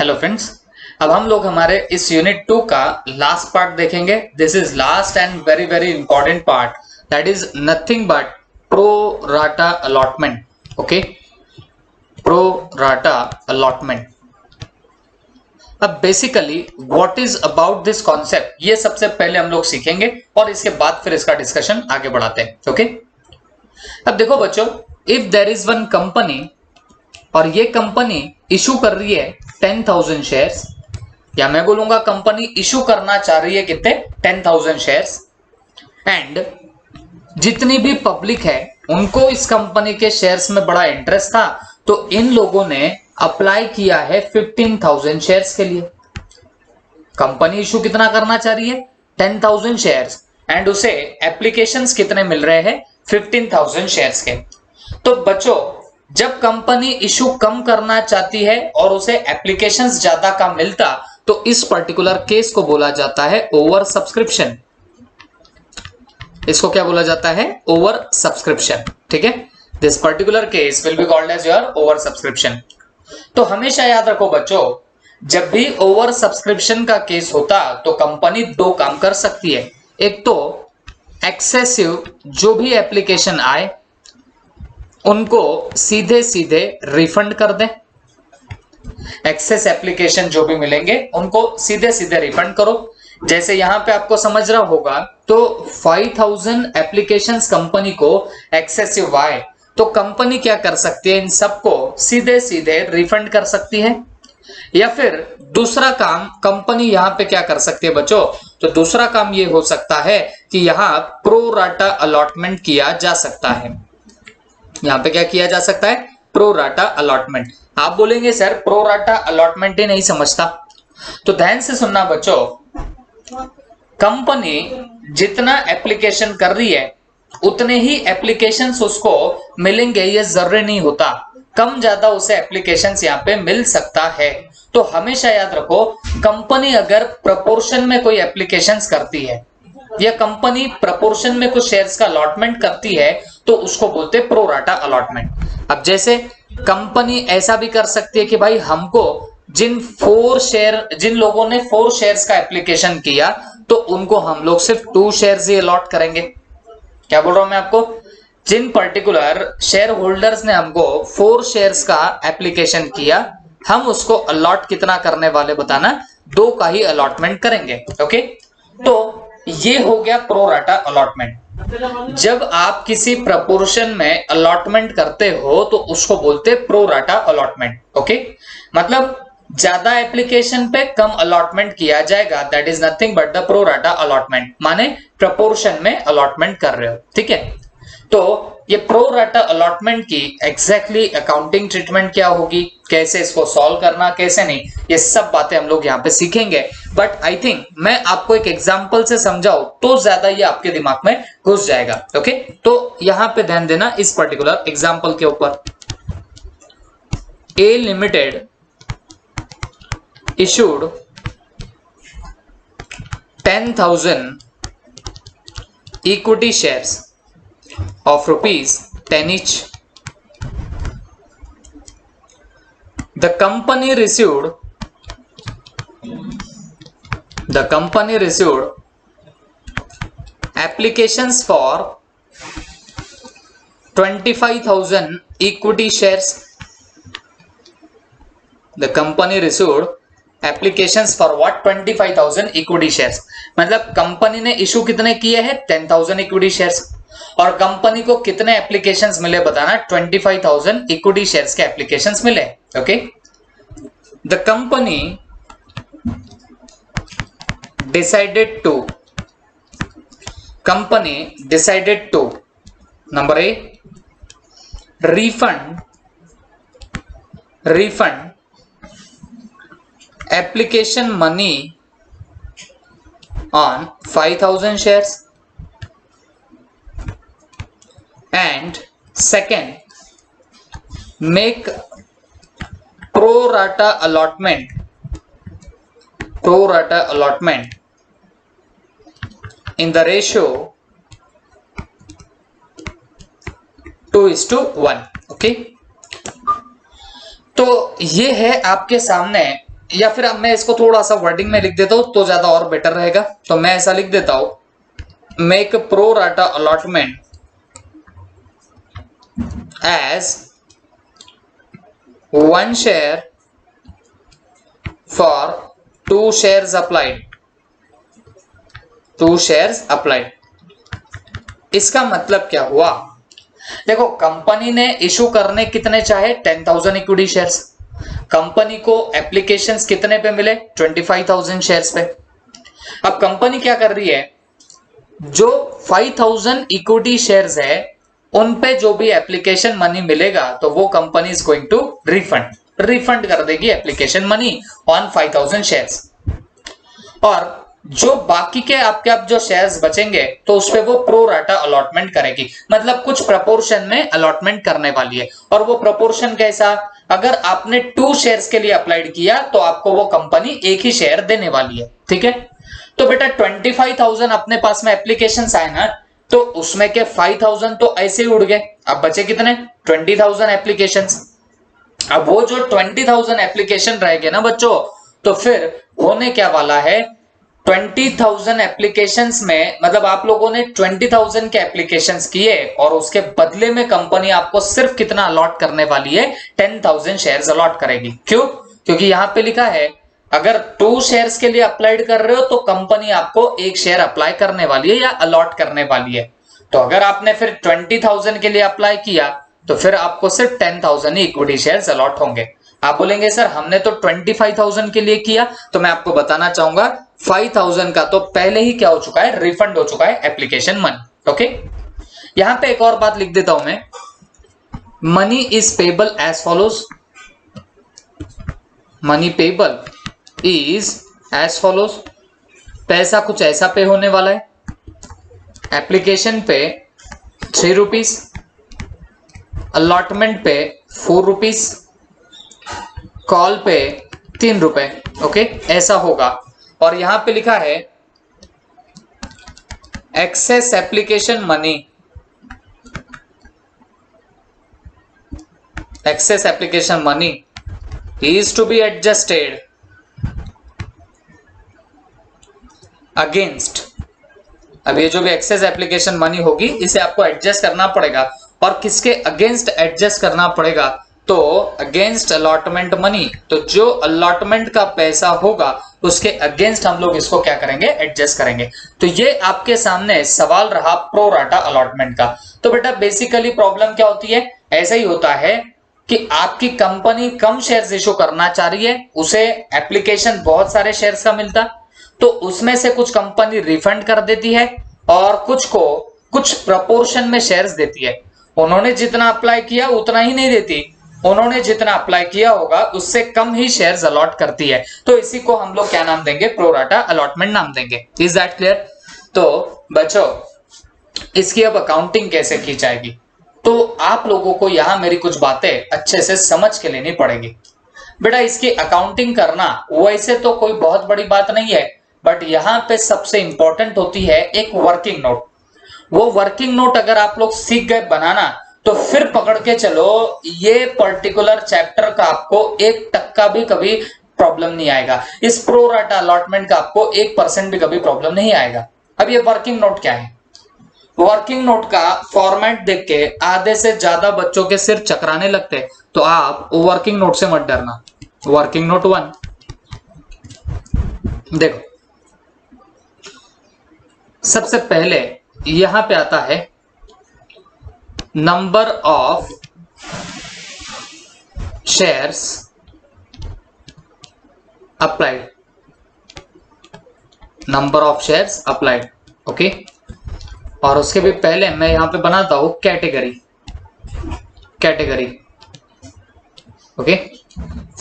Hello friends, अब हम लोग हमारे इस यूनिट 2 का लास्ट पार्ट देखेंगे। This is last and very very important part, that is nothing but pro rata allotment. Okay, pro rata allotment. अब basically what is about this concept, ये सबसे पहले हम लोग सीखेंगे और इसके बाद फिर इसका डिस्कशन आगे बढ़ाते हैं। ओके, अब देखो बच्चों, if there is one company और ये कंपनी इशू कर रही है 10,000 शेयर्स, या मैं बोलूंगा कंपनी इशू करना चाह रही है कितने, 10,000 शेयर्स, एंड जितनी भी पब्लिक है उनको इस कंपनी के शेयर्स में बड़ा इंटरेस्ट था, तो इन लोगों ने अप्लाई किया है 15,000 शेयर्स के लिए। कंपनी इशू कितना करना चाह रही है, 10,000 शेयर्स, एंड उसे एप्लीकेशंस कितने मिल रहे हैं, 15,000 शेयर्स के। तो बच्चों, जब कंपनी इशू कम करना चाहती है और उसे एप्लीकेशंस ज्यादा का मिलता, तो इस पर्टिकुलर केस को बोला जाता है ओवर सब्सक्रिप्शन। इसको क्या बोला जाता है, ओवर सब्सक्रिप्शन। ठीक है, this particular case will be called as your over subscription. तो हमेशा याद रखो बच्चों, जब भी ओवर सब्सक्रिप्शन का केस होता तो कंपनी दो काम कर सकती है। एक तो एक्सेसिव जो भी एप्लीकेशन आए उनको सीधे सीधे रिफंड कर दें। एक्सेस एप्लीकेशन जो भी मिलेंगे उनको सीधे सीधे रिफंड करो। जैसे यहां पे आपको समझ रहा होगा, तो 5,000 एप्लीकेशंस कंपनी को एक्सेसिव आए तो कंपनी क्या कर सकती है, इन सबको सीधे सीधे रिफंड कर सकती है। या फिर दूसरा काम कंपनी यहां पे क्या कर सकती है बच्चों, तो दूसरा काम ये हो सकता है कि यहां प्रो राटा अलॉटमेंट किया जा सकता है। यहां पे क्या किया जा सकता है, प्रो राटा अलॉटमेंट। आप बोलेंगे सर प्रो राटा अलॉटमेंट ही नहीं समझता, तो ध्यान से सुनना बच्चों। कंपनी जितना एप्लीकेशन कर रही है उतने ही एप्लीकेशंस उसको मिलेंगे, ये जरूरी नहीं होता। कम ज्यादा उसे एप्लीकेशंस यहाँ पे मिल सकता है। तो हमेशा याद रखो, कंपनी अगर प्रपोर्शन में कोई एप्लीकेशंस करती है या कंपनी प्रपोर्शन में कुछ शेयर्स का अलॉटमेंट करती है, तो उसको बोलते हैं प्रो राटा अलॉटमेंट। अब जैसे कंपनी ऐसा भी कर सकती है कि भाई हमको जिन लोगों ने 4 शेयर्स का एप्लीकेशन किया, तो उनको हम लोग सिर्फ 2 शेयर्स ही अलॉट करेंगे। क्या बोल रहा हूं मैं आपको, जिन पर्टिकुलर शेयर होल्डर्स ने हमको 4 शेयर्स का एप्लीकेशन किया, हम उसको अलॉट कितना करने वाले बताना, 2 का ही अलॉटमेंट करेंगे। ओके, तो ये हो गया प्रो राटा अलॉटमेंट। जब आप किसी प्रपोर्शन में अलॉटमेंट करते हो तो उसको बोलते हैं प्रो राटा अलॉटमेंट। ओके, मतलब ज्यादा एप्लीकेशन पे कम अलॉटमेंट किया जाएगा, that is nothing but the pro rata allotment, माने प्रपोर्शन में अलॉटमेंट कर रहे हो। ठीक है, तो ये प्रो राटा अलॉटमेंट की एग्जैक्टली अकाउंटिंग ट्रीटमेंट क्या होगी, कैसे इसको सॉल्व करना, कैसे नहीं, ये सब बातें हम लोग यहाँ पे सीखेंगे। बट आई थिंक मैं आपको एक एग्जांपल से समझाऊं तो ज्यादा ये आपके दिमाग में घुस जाएगा। ओके, तो यहां पे ध्यान देना इस पर्टिकुलर एग्जांपल के ऊपर। ए limited issued 10,000 equity shares of rupees 10 each. The company received applications for 25,000 equity shares. The company received applications for what, 25,000 equity shares. मतलब कंपनी ने इशू कितने किए हैं, 10,000 इक्विटी शेयर्स, और कंपनी को कितने एप्लीकेशंस मिले बताना, 25,000 इक्विटी शेयर्स के एप्लीकेशंस मिले। Okay, the company decided to number a refund application money on 5,000 shares, and second, make pro rata allotment in the ratio 2:1। Okay, तो ये है आपके सामने या फिर अब मैं इसको थोड़ा सा वर्डिंग में लिख देता हूं तो ज्यादा और बेटर रहेगा। तो मैं ऐसा लिख देता हूं, make pro rata allotment as 1 share for 2 shares applied, 2 shares applied. इसका मतलब क्या हुआ, देखो कंपनी ने इशू करने कितने चाहे 10,000 इक्विटी शेयर्स, कंपनी को एप्लीकेशंस कितने पे मिले 25,000 शेयर्स पे। अब कंपनी क्या कर रही है, जो 5,000 इक्विटी शेयर्स है उन पे जो भी एप्लीकेशन मनी मिलेगा तो वो company is going to refund कर देगी एप्लीकेशन मनी ऑन 5,000 शेयर्स। और जो बाकी के आपके अब जो शेयर्स बचेंगे तो उस पे वो प्रो राटा अलॉटमेंट करेगी, मतलब कुछ प्रपोर्शन में अलॉटमेंट करने वाली है। और वो प्रपोर्शन कैसा, अगर आपने 2 शेयर्स के लिए अप्लाइड किया तो आपको वो कंपनी 1 ही शेयर देने वाली है, ठीक है। तो बेटा 25,000 अपने पास में एप्लीकेशन आए ना, तो उसमें के 5,000 तो ऐसे ही उड़ गए, अब बचे कितने 20,000 एप्लीकेशन। अब वो जो 20,000 एप्लीकेशन रहेंगे ना बच्चों, तो फिर होने क्या वाला है, 20,000 एप्लीकेशंस में मतलब आप लोगों ने 20,000 के एप्लीकेशंस किए और उसके बदले में कंपनी आपको सिर्फ कितना अलॉट करने वाली है, 10,000 शेयर्स अलॉट करेगी। क्यों, क्योंकि यहां पे लिखा है अगर 2 शेयर्स के लिए अप्लाइड कर रहे हो तो कंपनी आपको 1 शेयर अप्लाई करने वाली है या अलॉट करने वाली है। तो अगर आपने फिर 20,000 के लिए अप्लाई किया तो फिर आपको सिर्फ 10,000 ही इक्विटी शेयर्स अलॉट होंगे। आप बोलेंगे सर हमने तो 25,000 के लिए किया, तो मैं आपको बताना चाहूंगा 5,000 का तो पहले ही क्या हो चुका है, रिफंड हो चुका है एप्लीकेशन मनी। ओके, यहां पे एक और बात लिख देता हूं मैं, money is payable as follows, money payable is as follows, पैसा कुछ ऐसा पे होने वाला है, एप्लीकेशन पे 3 रुपीज, अलॉटमेंट पे 4 रुपीज, कॉल पे 3 रुपए। ओके, ऐसा होगा। और यहां पे लिखा है excess application money, excess application money is to be adjusted against. अब ये जो भी एक्सेस एप्लीकेशन मनी होगी इसे आपको एडजस्ट करना पड़ेगा, और किसके अगेंस्ट एडजस्ट करना पड़ेगा, तो अगेंस्ट अलॉटमेंट मनी। तो जो अलॉटमेंट का पैसा होगा उसके अगेंस्ट हम लोग इसको क्या करेंगे, एडजस्ट करेंगे। तो ये आपके सामने सवाल रहा प्रो राटा अलॉटमेंट का। तो बेटा बेसिकली प्रॉब्लम क्या होती है, ऐसा ही होता है कि आपकी कंपनी कम शेयर्स इशू करना चाह रही है, उसे एप्लीकेशन बहुत सारे शेयर्स का मिलता, तो उसमें से कुछ कंपनी रिफंड कर देती है और कुछ को कुछ प्रपोर्शन में शेयर्स देती है। उन्होंने जितना अप्लाई किया उतना ही नहीं देती, उन्होंने जितना अप्लाई किया होगा उससे कम ही शेयर्स अलॉट करती है। तो इसी को हम लोग क्या नाम देंगे, प्रो राटा अलॉटमेंट नाम देंगे। Is that clear. तो बच्चों इसकी अब अकाउंटिंग कैसे की जाएगी, तो आप लोगों को यहां मेरी कुछ बातें अच्छे से समझ के लेनी पड़ेगी। बेटा इसकी अकाउंटिंग करना वैसे तो कोई बहुत बड़ी बात नहीं है, बट यहां पे सबसे इंपॉर्टेंट होती है एक वर्किंग नोट। वो वर्किंग नोट अगर आप लोग सीख गए बनाना तो फिर पकड़ के चलो ये पर्टिकुलर चैप्टर का आपको 1% भी कभी प्रॉब्लम नहीं आएगा, इस प्रो राटा अलॉटमेंट का आपको 1% भी कभी प्रॉब्लम नहीं आएगा। अब ये वर्किंग नोट क्या है, वर्किंग नोट का फॉर्मेट देख के आधे से ज्यादा बच्चों के सिर चकराने लगते, तो आप वर्किंग नोट से मत डरना। वर्किंग नोट 1 देखो, सबसे पहले यहां पे आता है number of shares applied, number of shares applied. Okay, और उसके भी पहले मैं यहां पे बनाता हूं कैटेगरी, कैटेगरी। ओके,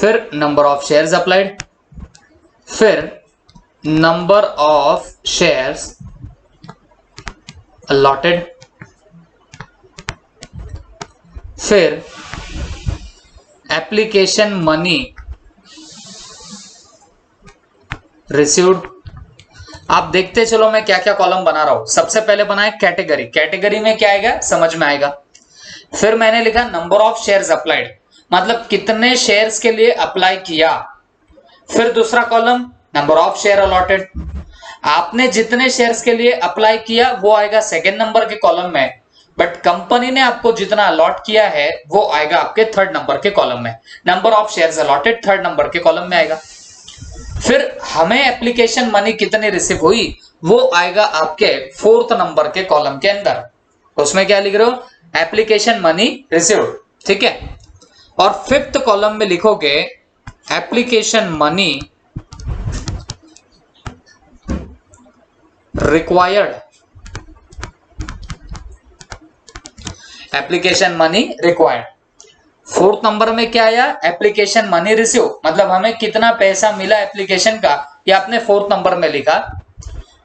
फिर नंबर ऑफ शेयर्स अप्लाइड, फिर नंबर ऑफ शेयर्स allotted, फिर एप्लीकेशन मनी रिसीव्ड। आप देखते चलो मैं क्या क्या कॉलम बना रहा हूं। सबसे पहले बनाए कैटेगरी, कैटेगरी में क्या आएगा समझ में आएगा। फिर मैंने लिखा नंबर ऑफ शेयर्स अप्लाइड, मतलब कितने शेयर्स के लिए अप्लाई किया। फिर दूसरा column number of share allotted, आपने जितने शेयर्स के लिए अप्लाई किया वो आएगा सेकंड नंबर के कॉलम में, बट कंपनी ने आपको जितना अलॉट किया है वो आएगा आपके थर्ड नंबर के कॉलम में। Number of shares allotted third number के कॉलम में आएगा। फिर हमें एप्लीकेशन मनी कितनी रिसीव हुई वो आएगा आपके फोर्थ नंबर के कॉलम के अंदर। उसमें क्या लिख रहे हो, एप्लीकेशन मनी रिसीव्ड, ठीक है। और फिफ्थ कॉलम में लिखोगे application money required, application money required. Fourth number में क्या आया, एप्लीकेशन मनी रिसीव, मतलब हमें कितना पैसा मिला एप्लीकेशन का, ये आपने फोर्थ नंबर में लिखा।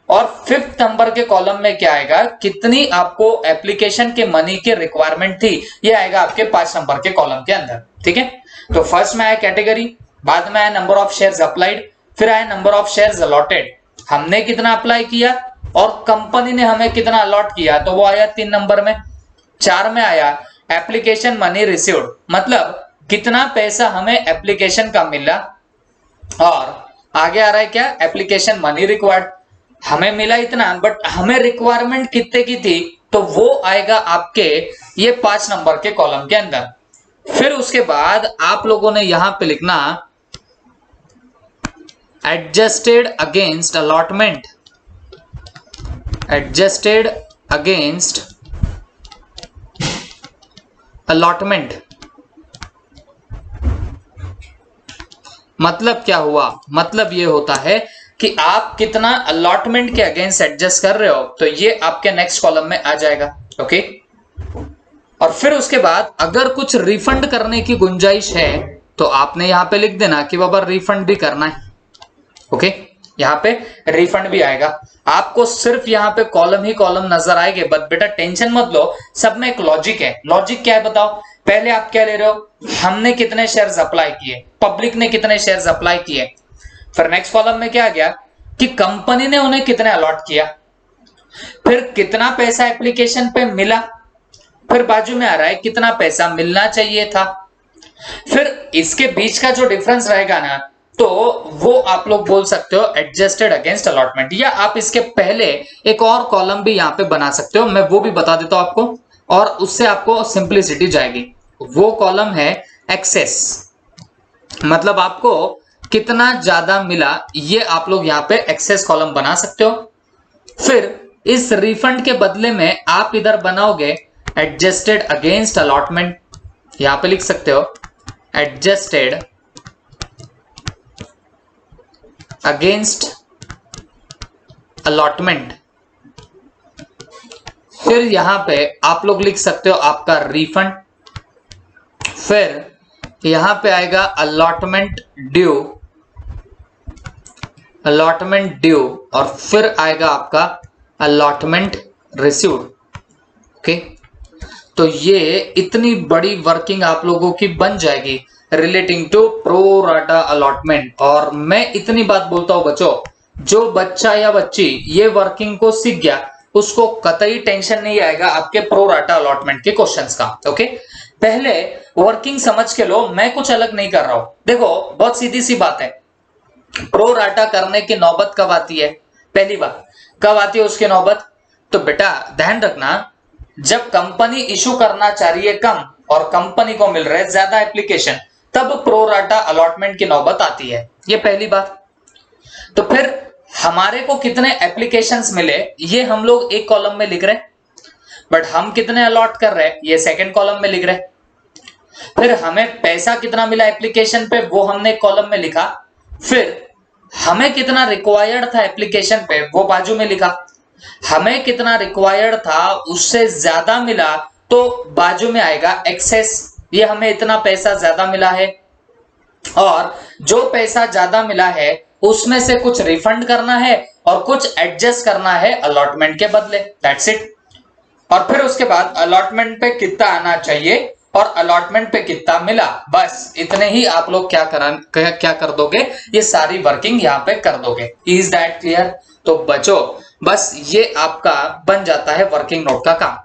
और फिफ्थ नंबर के कॉलम में क्या आएगा, कितनी आपको एप्लीकेशन के मनी की रिक्वायरमेंट थी, ये आएगा आपके 5 नंबर के कॉलम के अंदर, ठीक है। तो फर्स्ट में आया कैटेगरी, बाद में आया नंबर ऑफ शेयर्स अप्लाइड, फिर आया नंबर ऑफ शेयर्स अलॉटेड, हमने कितना अप्लाई किया और कंपनी ने हमें कितना अलॉट किया, तो वो आया 3 नंबर में। 4 में आया एप्लीकेशन मनी रिसीव्ड, मतलब कितना पैसा हमें एप्लीकेशन का मिला। और आगे आ रहा है क्या, एप्लीकेशन मनी रिक्वायर्ड, हमें मिला इतना बट हमें रिक्वायरमेंट कितने की थी, तो वो आएगा आपके ये 5 नंबर के कॉलम के अंदर। फिर उसके बाद आप लोगों ने यहां पे लिखना adjusted against allotment, adjusted against allotment, मतलब क्या हुआ, मतलब ये होता है कि आप कितना अलॉटमेंट के अगेंस्ट एडजस्ट कर रहे हो, तो ये आपके नेक्स्ट कॉलम में आ जाएगा, ओके। और फिर उसके बाद अगर कुछ रिफंड करने की गुंजाइश है तो आपने यहां पे लिख देना कि बाबा रिफंड भी करना है, ओके। यहाँ पे रिफंड भी आएगा। आपको सिर्फ यहाँ पे कॉलम ही कॉलम नजर आएंगे, बट बेटा टेंशन मत लो, सब में एक लॉजिक है। लॉजिक क्या है बताओ, पहले आप क्या ले रहे हो, हमने कितने शेयर्स अप्लाई किए, पब्लिक ने कितने शेयर्स अप्लाई किए। फिर नेक्स्ट कॉलम में क्या आ गया कि कंपनी ने उन्हें कितने अलॉट किया, फिर कितना पैसा एप्लीकेशन पे मिला, फिर बाजू में आ रहा है कितना पैसा मिलना चाहिए था। फिर इसके बीच का जो डिफरेंस रहेगा ना, तो वो आप लोग बोल सकते हो एडजस्टेड अगेंस्ट अलॉटमेंट, या आप इसके पहले एक और कॉलम भी यहां पे बना सकते हो, मैं वो भी बता देता हूं आपको, और उससे आपको सिंप्लिसिटी जाएगी। वो कॉलम है एक्सेस, मतलब आपको कितना ज्यादा मिला, ये आप लोग यहां पे एक्सेस कॉलम बना सकते हो। फिर इस रिफंड के बदले में आप इधर बनाओगे एडजस्टेड अगेंस्ट अलॉटमेंट, यहां पे लिख सकते हो एडजस्टेड अगेंस्ट अलॉटमेंट। फिर यहां पे आप लोग लिख सकते हो आपका रिफंड, फिर यहां पे आएगा अलॉटमेंट ड्यू, अलॉटमेंट ड्यू, और फिर आएगा आपका अलॉटमेंट रिसीव्ड, ओके। तो ये इतनी बड़ी वर्किंग आप लोगों की बन जाएगी relating to pro rata allotment. और मैं इतनी बात बोलता हूं बच्चों, जो बच्चा या बच्ची ये वर्किंग को सीख गया उसको कतई टेंशन नहीं आएगा आपके प्रो राटा अलॉटमेंट के क्वेश्चंस का, ओके। पहले वर्किंग समझ के लो, मैं कुछ अलग नहीं कर रहा हूं। देखो बहुत सीधी सी बात है, प्रो राटा करने की नौबत कब आती है, पहली बात कब आती है उसकी नौबत, तो बेटा ध्यान रखना, जब कंपनी इशू करना चाह रही है कम और कंपनी को मिल रहा है ज्यादा एप्लीकेशन, तब प्रो राटा अलॉटमेंट की नौबत आती है, ये पहली बात। तो फिर हमारे को कितने एप्लीकेशंस मिले ये हम लोग एक कॉलम में लिख रहे हैं, बट हम कितने अलॉट कर रहे हैं ये सेकंड कॉलम में लिख रहे हैं। फिर हमें पैसा कितना मिला एप्लीकेशन पे वो हमने कॉलम में लिखा, फिर हमें कितना रिक्वायर्ड था एप्लीकेशन पे वो बाजू में लिखा, हमें कितना रिक्वायर्ड था उससे ज्यादा मिला तो बाजू में आएगा एक्सेस, ये हमें इतना पैसा ज्यादा मिला है, और जो पैसा ज्यादा मिला है उसमें से कुछ रिफंड करना है और कुछ एडजस्ट करना है अलॉटमेंट के बदले, दैट्स इट। और फिर उसके बाद अलॉटमेंट पे कितना आना चाहिए और अलॉटमेंट पे कितना मिला, बस इतने ही आप लोग क्या कर दोगे, ये सारी वर्किंग यहाँ पे कर दोगे। Is that clear? तो बच्चों बस ये आपका बन जाता है वर्किंग नोट का काम।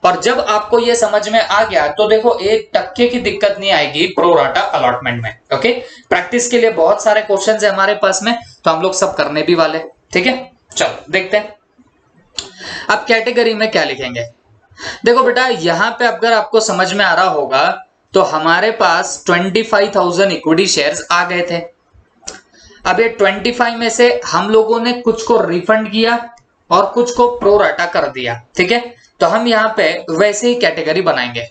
और जब आपको ये समझ में आ गया तो देखो 1% की दिक्कत नहीं आएगी प्रो राटा अलॉटमेंट में। ओके, प्रैक्टिस के लिए बहुत सारे क्वेश्चंस है हमारे पास में, तो हम लोग सब करने भी वाले। ठीक है, चलो देखते हैं अब कैटेगरी में क्या लिखेंगे। देखो बेटा, यहां पे अगर आपको समझ में आ रहा होगा तो हमारे पास 25,000 इक्विटी शेयर्स आ गए थे। अब ये 25 में से हम लोगों ने कुछ को रिफंड किया और कुछ को प्रो राटा कर दिया। ठीक है, तो हम यहां पे वैसे ही कैटेगरी बनाएंगे,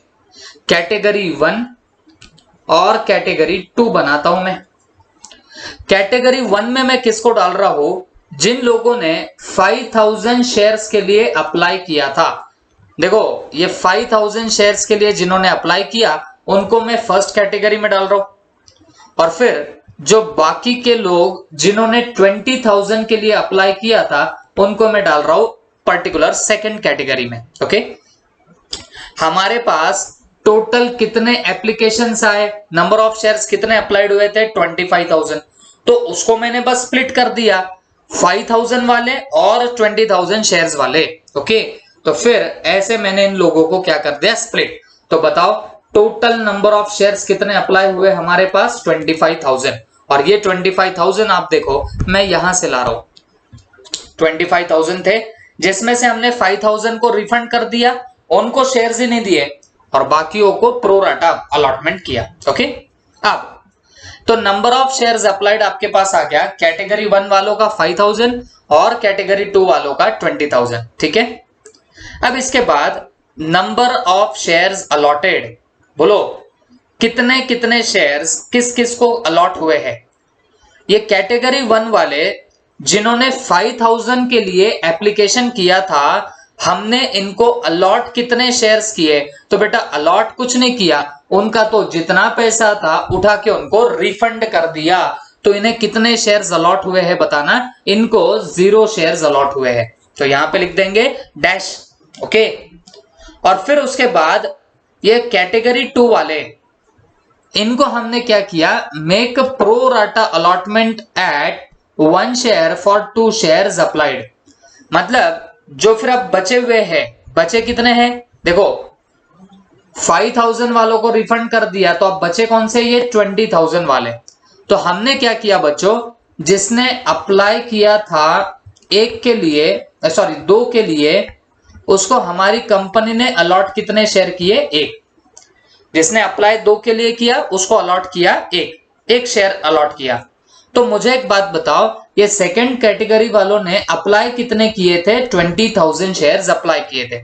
कैटेगरी 1 और कैटेगरी 2 बनाता हूं मैं। कैटेगरी 1 में मैं किसको डाल रहा हूं, जिन लोगों ने 5,000 शेयर्स के लिए अप्लाई किया था। देखो ये 5,000 शेयर्स के लिए जिन्होंने अप्लाई किया उनको मैं फर्स्ट कैटेगरी में डाल रहा हूं, और फिर जो बाकी के लोग जिन्होंने 20,000 के लिए अप्लाई किया था उनको मैं डाल रहा हूं पर्टिकुलर सेकंड कैटेगरी में। ओके, हमारे पास टोटल कितने एप्लीकेशंस आए, नंबर ऑफ शेयर्स कितने अप्लाइड हुए थे 25,000, तो उसको मैंने बस स्प्लिट कर दिया 5,000 वाले और 20,000 शेयर्स वाले। ओके, तो फिर ऐसे मैंने इन लोगों को क्या कर दिया, स्प्लिट। तो बताओ टोटल नंबर ऑफ शेयर्स कितने अप्लाई हुए हमारे पास 25,000, और ये 25,000 आप देखो मैं यहां से ला रहा हूं, 25,000 थे जिसमें से हमने 5,000 को रिफंड कर दिया, उनको शेयर्स ही नहीं दिए और बाकियों को प्रो राटा अलॉटमेंट किया। ओके, अब तो नंबर ऑफ शेयर्स अप्लाइड आपके पास आ गया, कैटेगरी 1 वालों का 5,000 और कैटेगरी 2 वालों का 20,000। ठीक है, अब इसके बाद नंबर ऑफ शेयर्स अलॉटेड, बोलो कितने कितने शेयर्स किस किस को अलॉट हुए हैं। ये कैटेगरी 1 वाले जिन्होंने 5,000 के लिए एप्लीकेशन किया था, हमने इनको अलॉट कितने शेयर्स किए, तो बेटा अलॉट कुछ नहीं किया, उनका तो जितना पैसा था उठा के उनको रिफंड कर दिया। तो इन्हें कितने शेयर्स अलॉट हुए हैं बताना, इनको 0 शेयर्स अलॉट हुए हैं, तो यहां पे लिख देंगे डैश। ओके, और फिर उसके बाद ये कैटेगरी 2 वाले, इनको हमने क्या किया, make pro rata allotment at 1 share for 2 shares applied. मतलब जो फिर अब बचे हुए हैं, बचे कितने हैं देखो, 5,000 वालों को रिफंड कर दिया, तो अब बचे कौन से, ये 20,000 वाले। तो हमने क्या किया बच्चों, जिसने अप्लाई किया था एक के लिए, सॉरी 2 के लिए, उसको हमारी कंपनी ने अलॉट कितने शेयर किए, 1। जिसने अप्लाई 2 के लिए किया उसको अलॉट किया 1 शेयर अलॉट किया। तो मुझे एक बात बताओ, ये सेकंड कैटेगरी वालों ने अप्लाई कितने किए थे, 20,000 शेयर्स अप्लाई किए थे।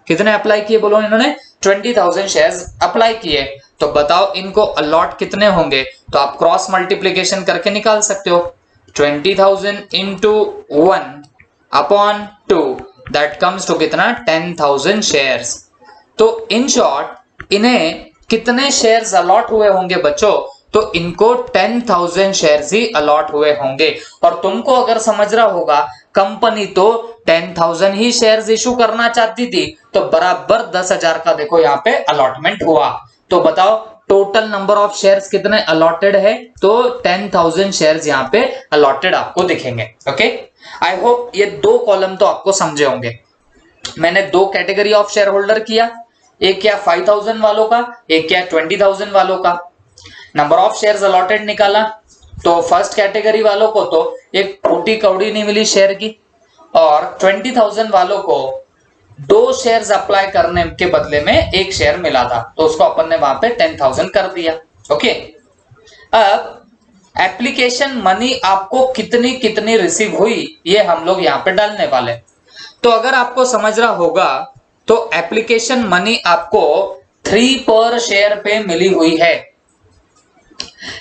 कितने अप्लाई किए बोलो, इन्होंने 20,000 शेयर्स अप्लाई किए। तो बताओ इनको अलॉट कितने होंगे, तो आप क्रॉस मल्टीप्लीकेशन करके निकाल सकते हो, 20,000 into 1 upon 2 that comes to कितना, 10,000 शेयर्स। तो इन शॉर्ट इन्हें कितने शेयर्स अलॉट हुए होंगे बच्चों, तो इनको 10,000 शेयर्स ही अलॉट हुए होंगे। और तुमको अगर समझ रहा होगा, कंपनी तो 10,000 ही शेयर्स इशू करना चाहती थी, तो बराबर 10,000 का देखो यहाँ पे अलॉटमेंट हुआ। तो बताओ टोटल नंबर ऑफ शेयर्स कितने अलॉटेड है, तो 10,000 शेयर्स यहाँ पे अलॉटेड आपको दिखेंगे। ओके, आई होप ये 2 कॉलम तो आपको समझे होंगे। मैंने 2 कैटेगरी ऑफ शेयर होल्डर किया, एक क्या 5,000 वालों का, एक क्या 20,000 वालों का। नंबर ऑफ शेयर्स अलॉटेड निकाला, तो फर्स्ट कैटेगरी वालों को तो एक फूटी कौड़ी नहीं मिली शेयर की, और 20,000 वालों को 2 शेयर्स अप्लाई करने के बदले में 1 शेयर मिला था, तो उसको अपन ने वहां पे 10,000 कर दिया। ओके, अब एप्लीकेशन मनी आपको कितनी कितनी रिसीव हुई ये हम लोग यहाँ पे डालने वाले। तो अगर आपको समझ रहा होगा तो एप्लीकेशन मनी आपको 3 पर शेयर पे मिली हुई है।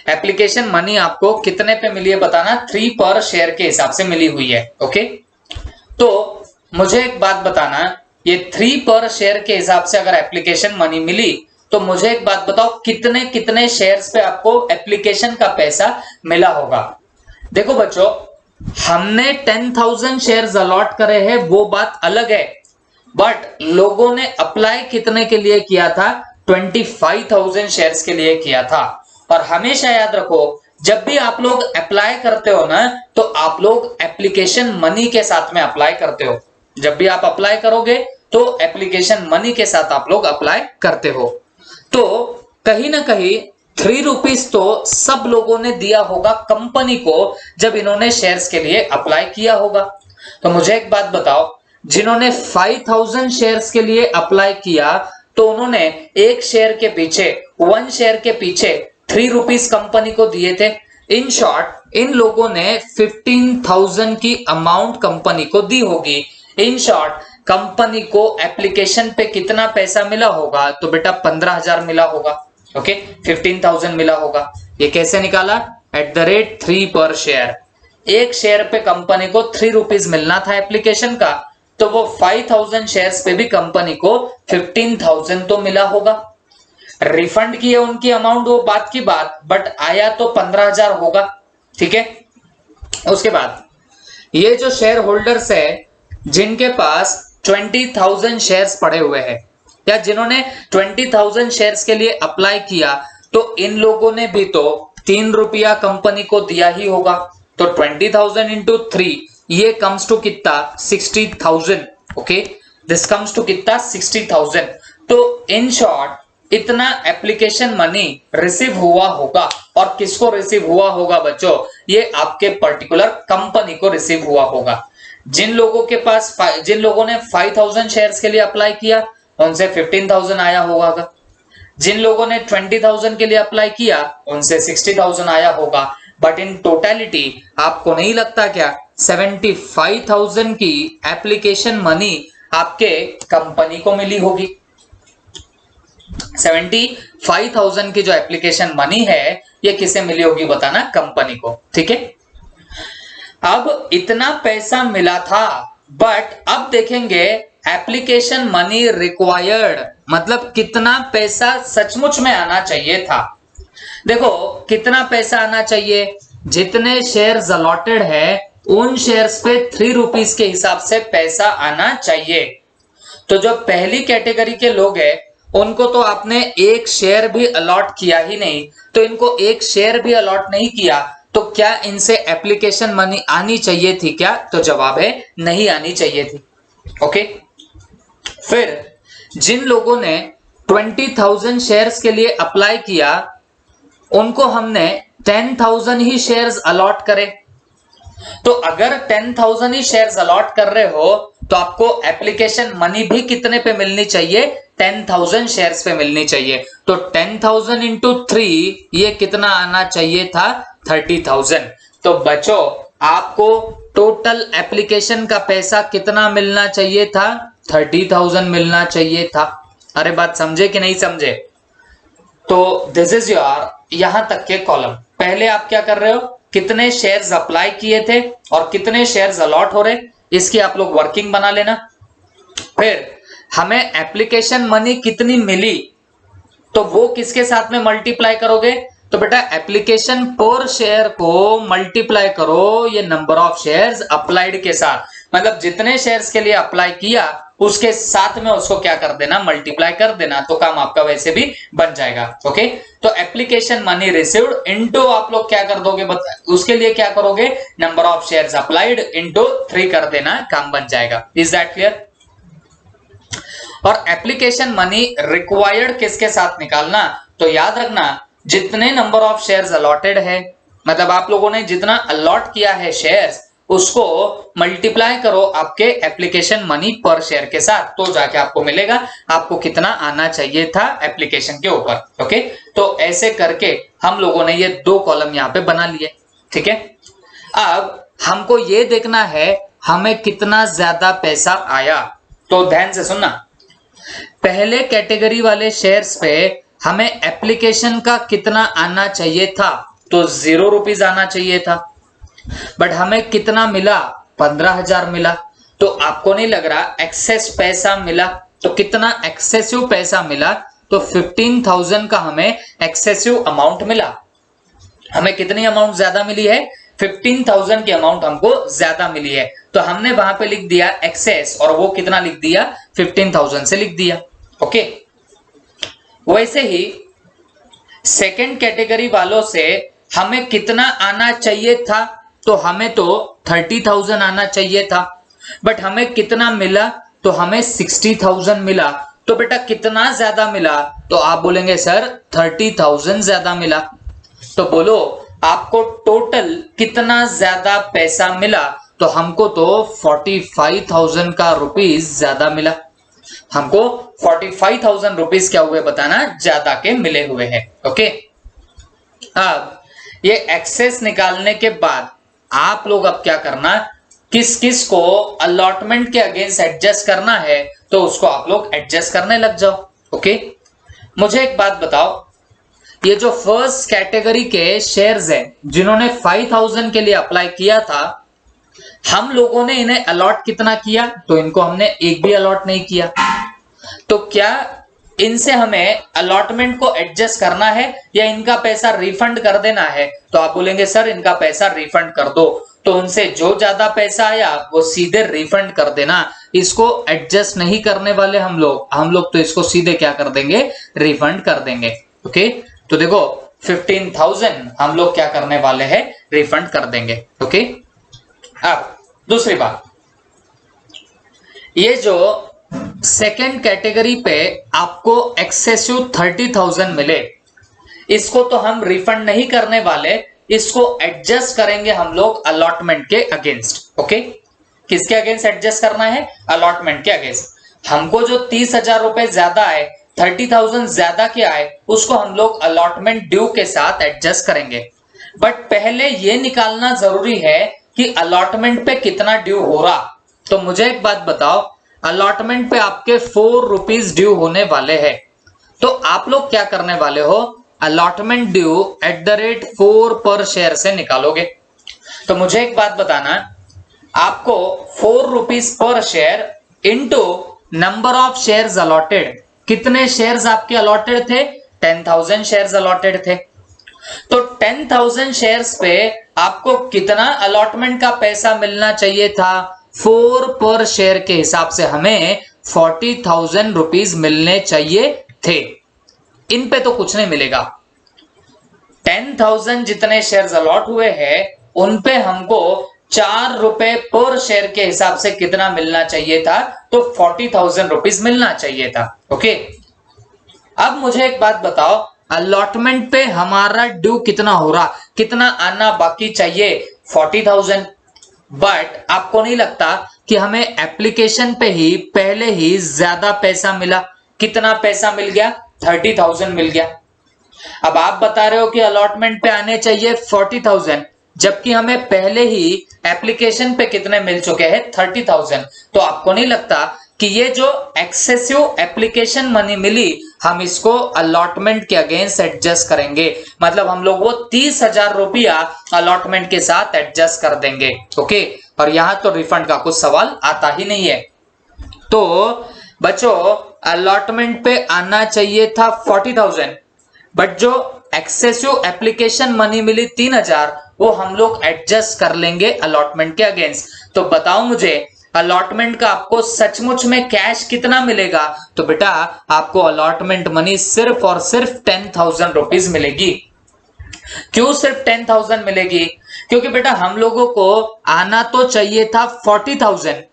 एप्लीकेशन मनी आपको कितने पे मिली है बताना, 3 पर शेयर के हिसाब से मिली हुई है। ओके, तो मुझे एक बात बताना, ये 3 पर शेयर के हिसाब से अगर एप्लीकेशन मनी मिली, तो मुझे एक बात बताओ कितने कितने शेयर्स पे आपको एप्लीकेशन का पैसा मिला होगा। देखो बच्चों, हमने 10,000 शेयर्स अलॉट करे हैं वो बात अलग है, बट लोगों ने अप्लाई कितने के लिए किया था, 25,000 शेयर्स के लिए किया था। और हमेशा याद रखो, जब भी आप लोग अप्लाई करते हो ना, तो आप लोग एप्लीकेशन मनी के साथ में अप्लाई करते हो। जब भी आप अप्लाई करोगे तो एप्लीकेशन मनी के साथ आप लोग अप्लाई करते हो। तो कहीं ना कहीं 3 रुपीज तो सब लोगों ने दिया होगा कंपनी को जब इन्होंने शेयर्स के लिए अप्लाई किया होगा। तो मुझे एक बात बताओ, जिन्होंने 5000 शेयर्स के लिए अप्लाई किया तो उन्होंने एक शेयर के पीछे 1 शेयर के पीछे 3 रुपीज कंपनी को दिए थे। इन शॉर्ट इन लोगों ने 15,000 की अमाउंट कंपनी को दी होगी। इन शॉर्ट कंपनी को एप्लीकेशन पे कितना पैसा मिला होगा? तो बेटा 15,000 मिला होगा। ओके, 15,000 मिला होगा। ये कैसे निकाला? @3 पर शेयर। एक शेयर पे कंपनी को 3 रुपीज मिलना था एप्लीकेशन का, तो वो 5000 शेयर्स पे भी कंपनी को 15,000 तो मिला होगा। रिफंड किए उनकी अमाउंट वो बात की बात, बट आया तो 15,000 होगा। ठीक है, उसके बाद ये जो शेयर होल्डर्स है जिनके पास 20,000 शेयर्स पड़े हुए हैं या जिन्होंने 20,000 शेयर्स के लिए अप्लाई किया, तो इन लोगों ने भी तो 3 रुपया कंपनी को दिया ही होगा। तो 20,000 इंटू 3 ये कम्स टू कितना? 60,000। ओके, दिस कम्स टू कितना? 60,000। तो इन शॉर्ट इतना एप्लीकेशन मनी रिसीव हुआ होगा। और किसको रिसीव हुआ होगा बच्चों? ये आपके पर्टिकुलर कंपनी को रिसीव हुआ होगा। जिन लोगों ने 5000 शेयर्स के लिए अप्लाई किया उनसे 15,000 आया होगा। जिन लोगों ने 20,000 के लिए अप्लाई किया उनसे 60,000 आया होगा। बट इन टोटलिटी आपको नहीं लगता क्या 75,000 की एप्लीकेशन मनी आपके कंपनी को मिली होगी? 75,000 की जो एप्लीकेशन मनी है ये किसे मिली होगी बताना? कंपनी को। ठीक है, अब इतना पैसा मिला था, बट अब देखेंगे एप्लीकेशन मनी रिक्वायर्ड, मतलब कितना पैसा सचमुच में आना चाहिए था। देखो कितना पैसा आना चाहिए? जितने शेयर्स अलॉटेड है उन शेयर्स पे 3 रुपीज के हिसाब से पैसा आना चाहिए। तो जो पहली कैटेगरी के लोग हैं उनको तो आपने एक शेयर भी अलॉट किया ही नहीं, तो इनको एक शेयर भी अलॉट नहीं किया, तो क्या इनसे एप्लीकेशन मनी आनी चाहिए थी क्या? तो जवाब है नहीं आनी चाहिए थी। ओके, फिर जिन लोगों ने 20,000 शेयर्स के लिए अप्लाई किया उनको हमने 10,000 ही शेयर्स अलॉट करे। तो अगर 10,000 ही शेयर्स अलॉट कर रहे हो तो आपको एप्लीकेशन मनी भी कितने पे मिलनी चाहिए? 10,000 शेयर्स पे मिलनी चाहिए। तो 10,000 इंटू 3 ये कितना आना चाहिए था? 30,000। तो बच्चों आपको टोटल एप्लीकेशन का पैसा कितना मिलना चाहिए था? 30,000 मिलना चाहिए था। अरे बात समझे कि नहीं समझे? तो दिस इज योर यहां तक के कॉलम। पहले आप क्या कर रहे हो? कितने शेयर्स अप्लाई किए थे और कितने शेयर्स अलॉट हो रहे, इसकी आप लोग वर्किंग बना लेना। फिर हमें एप्लीकेशन मनी कितनी मिली तो वो किसके साथ में मल्टीप्लाई करोगे? तो बेटा एप्लीकेशन पर शेयर को मल्टीप्लाई करो ये नंबर ऑफ शेयर्स अप्लाइड के साथ, मतलब जितने शेयर्स के लिए अप्लाई किया उसके साथ में उसको क्या कर देना? मल्टीप्लाई कर देना, तो काम आपका वैसे भी बन जाएगा। ओके, तो एप्लीकेशन मनी रिसीव्ड इनटू आप लोग क्या कर दोगे? उसके लिए क्या करोगे? Number of shares applied into 3 कर देना, काम बन जाएगा। Is that clear? और एप्लीकेशन मनी रिक्वायर्ड किसके साथ निकालना? तो याद रखना जितने नंबर ऑफ शेयर्स अलॉटेड है, मतलब आप लोगों ने जितना अलॉट किया है शेयर्स उसको मल्टीप्लाई करो आपके एप्लीकेशन मनी पर शेयर के साथ, तो जाके आपको मिलेगा आपको कितना आना चाहिए था एप्लीकेशन के ऊपर। ओके, तो ऐसे करके हम लोगों ने ये 2 कॉलम यहाँ पे बना लिए। ठीक है, अब हमको ये देखना है हमें कितना ज्यादा पैसा आया। तो ध्यान से सुनना, पहले कैटेगरी वाले शेयर्स पे हमें एप्लीकेशन का कितना आना चाहिए था? तो 0 रुपीज आना चाहिए था, बट हमें कितना मिला? 15,000 मिला। तो आपको नहीं लग रहा एक्सेस पैसा मिला? तो कितना एक्सेसिव पैसा मिला? तो 15,000 का हमें एक्सेसिव अमाउंट मिला। हमें कितनी अमाउंट ज्यादा मिली है? 15,000 की अमाउंट हमको ज्यादा मिली है, तो हमने वहां पे लिख दिया एक्सेस, और वो कितना लिख दिया? 15,000 से लिख दिया। ओके, वैसे ही सेकंड कैटेगरी वालों से हमें कितना आना चाहिए था? तो हमें तो 30,000 आना चाहिए था, बट हमें कितना मिला? तो हमें 60,000 मिला। तो बेटा कितना ज्यादा मिला? तो आप बोलेंगे सर 30,000 ज्यादा मिला। तो बोलो आपको टोटल कितना ज्यादा पैसा मिला? तो हमको तो 45,000 का रुपीस ज्यादा मिला। हमको 45,000 रुपीस क्या हुए बताना? ज्यादा के मिले हुए हैं। ओके, अब ये एक्सेस निकालने के बाद आप लोग अब क्या करना, किस किस को अलॉटमेंट के अगेंस्ट एडजस्ट करना है तो उसको आप लोग एडजस्ट करने लग जाओ। ओके, मुझे एक बात बताओ, ये जो फर्स्ट कैटेगरी के शेयर्स हैं जिन्होंने 5,000 के लिए अप्लाई किया था, हम लोगों ने इन्हें अलॉट कितना किया? तो इनको हमने एक भी अलॉट नहीं किया। तो क्या इनसे हमें अलॉटमेंट को एडजस्ट करना है या इनका पैसा रिफंड कर देना है? तो आप बोलेंगे सर इनका पैसा रिफंड कर दो। तो उनसे जो ज्यादा पैसा आया वो सीधे रिफंड कर देना, इसको एडजस्ट नहीं करने वाले हम लोग तो इसको सीधे क्या कर देंगे? रिफंड कर देंगे। ओके, तो देखो 15,000 हम लोग क्या करने वाले हैं? रिफंड कर देंगे। ओके, अब दूसरी बात, ये जो सेकेंड कैटेगरी पे आपको एक्सेसिव 30,000 मिले, इसको तो हम रिफंड नहीं करने वाले, इसको एडजस्ट करेंगे हम लोग अलॉटमेंट के अगेंस्ट। ओके, किसके अगेंस्ट एडजस्ट करना है? अलॉटमेंट के अगेंस्ट। हमको जो 30,000 रुपए ज्यादा आए, 30,000 ज्यादा के आए, उसको हम लोग अलॉटमेंट ड्यू के साथ एडजस्ट करेंगे। बट पहले ये निकालना जरूरी है कि अलॉटमेंट पे कितना ड्यू हो रहा। तो मुझे एक बात बताओ, अलॉटमेंट पे आपके 4 रुपीज ड्यू होने वाले हैं, तो आप लोग क्या करने वाले हो? अलॉटमेंट ड्यू @4 पर शेयर से निकालोगे। तो मुझे एक बात बताना, आपको 4 rupees per share into number of shares allotted, कितने शेयर्स आपके अलॉटेड थे? 10,000 शेयर्स अलॉटेड थे। तो 10,000 शेयर्स पे आपको कितना अलॉटमेंट का पैसा मिलना चाहिए था? 4 पर शेयर के हिसाब से हमें 40,000 रुपीज मिलने चाहिए थे। इन पे तो कुछ नहीं मिलेगा। 10,000 जितने शेयर्स अलॉट हुए हैं उन पे हमको 4 रुपए पर शेयर के हिसाब से कितना मिलना चाहिए था? तो 40,000 रुपीज मिलना चाहिए था। ओके, अब मुझे एक बात बताओ, अलॉटमेंट पे हमारा ड्यू कितना हो रहा, कितना आना बाकी चाहिए? 40,000। बट आपको नहीं लगता कि हमें एप्लीकेशन पे ही पहले ही ज्यादा पैसा मिला? कितना पैसा मिल गया? 30,000 मिल गया। अब आप बता रहे हो कि अलॉटमेंट पे आने चाहिए 40,000, जबकि हमें पहले ही एप्लीकेशन पे कितने मिल चुके हैं? 30,000। तो आपको नहीं लगता कि ये जो एक्सेसिव एप्लीकेशन मनी मिली, हम इसको अलॉटमेंट के अगेंस्ट एडजस्ट करेंगे? मतलब हम लोग वो 30,000 रुपया अलॉटमेंट के साथ एडजस्ट कर देंगे। ओके, और यहां तो रिफंड का कुछ सवाल आता ही नहीं है। तो बच्चों, अलॉटमेंट पे आना चाहिए था 40,000, बट जो एक्सेसिव एप्लीकेशन मनी मिली 3,000, वो हम लोग एडजस्ट कर लेंगे अलॉटमेंट के अगेंस्ट। तो बताओ मुझे, अलॉटमेंट का आपको सचमुच में कैश कितना मिलेगा? तो बेटा आपको अलॉटमेंट मनी सिर्फ और सिर्फ 10,000 रुपीज मिलेगी। क्यों सिर्फ 10,000 मिलेगी? क्योंकि बेटा हम लोगों को आना तो चाहिए था 40,000,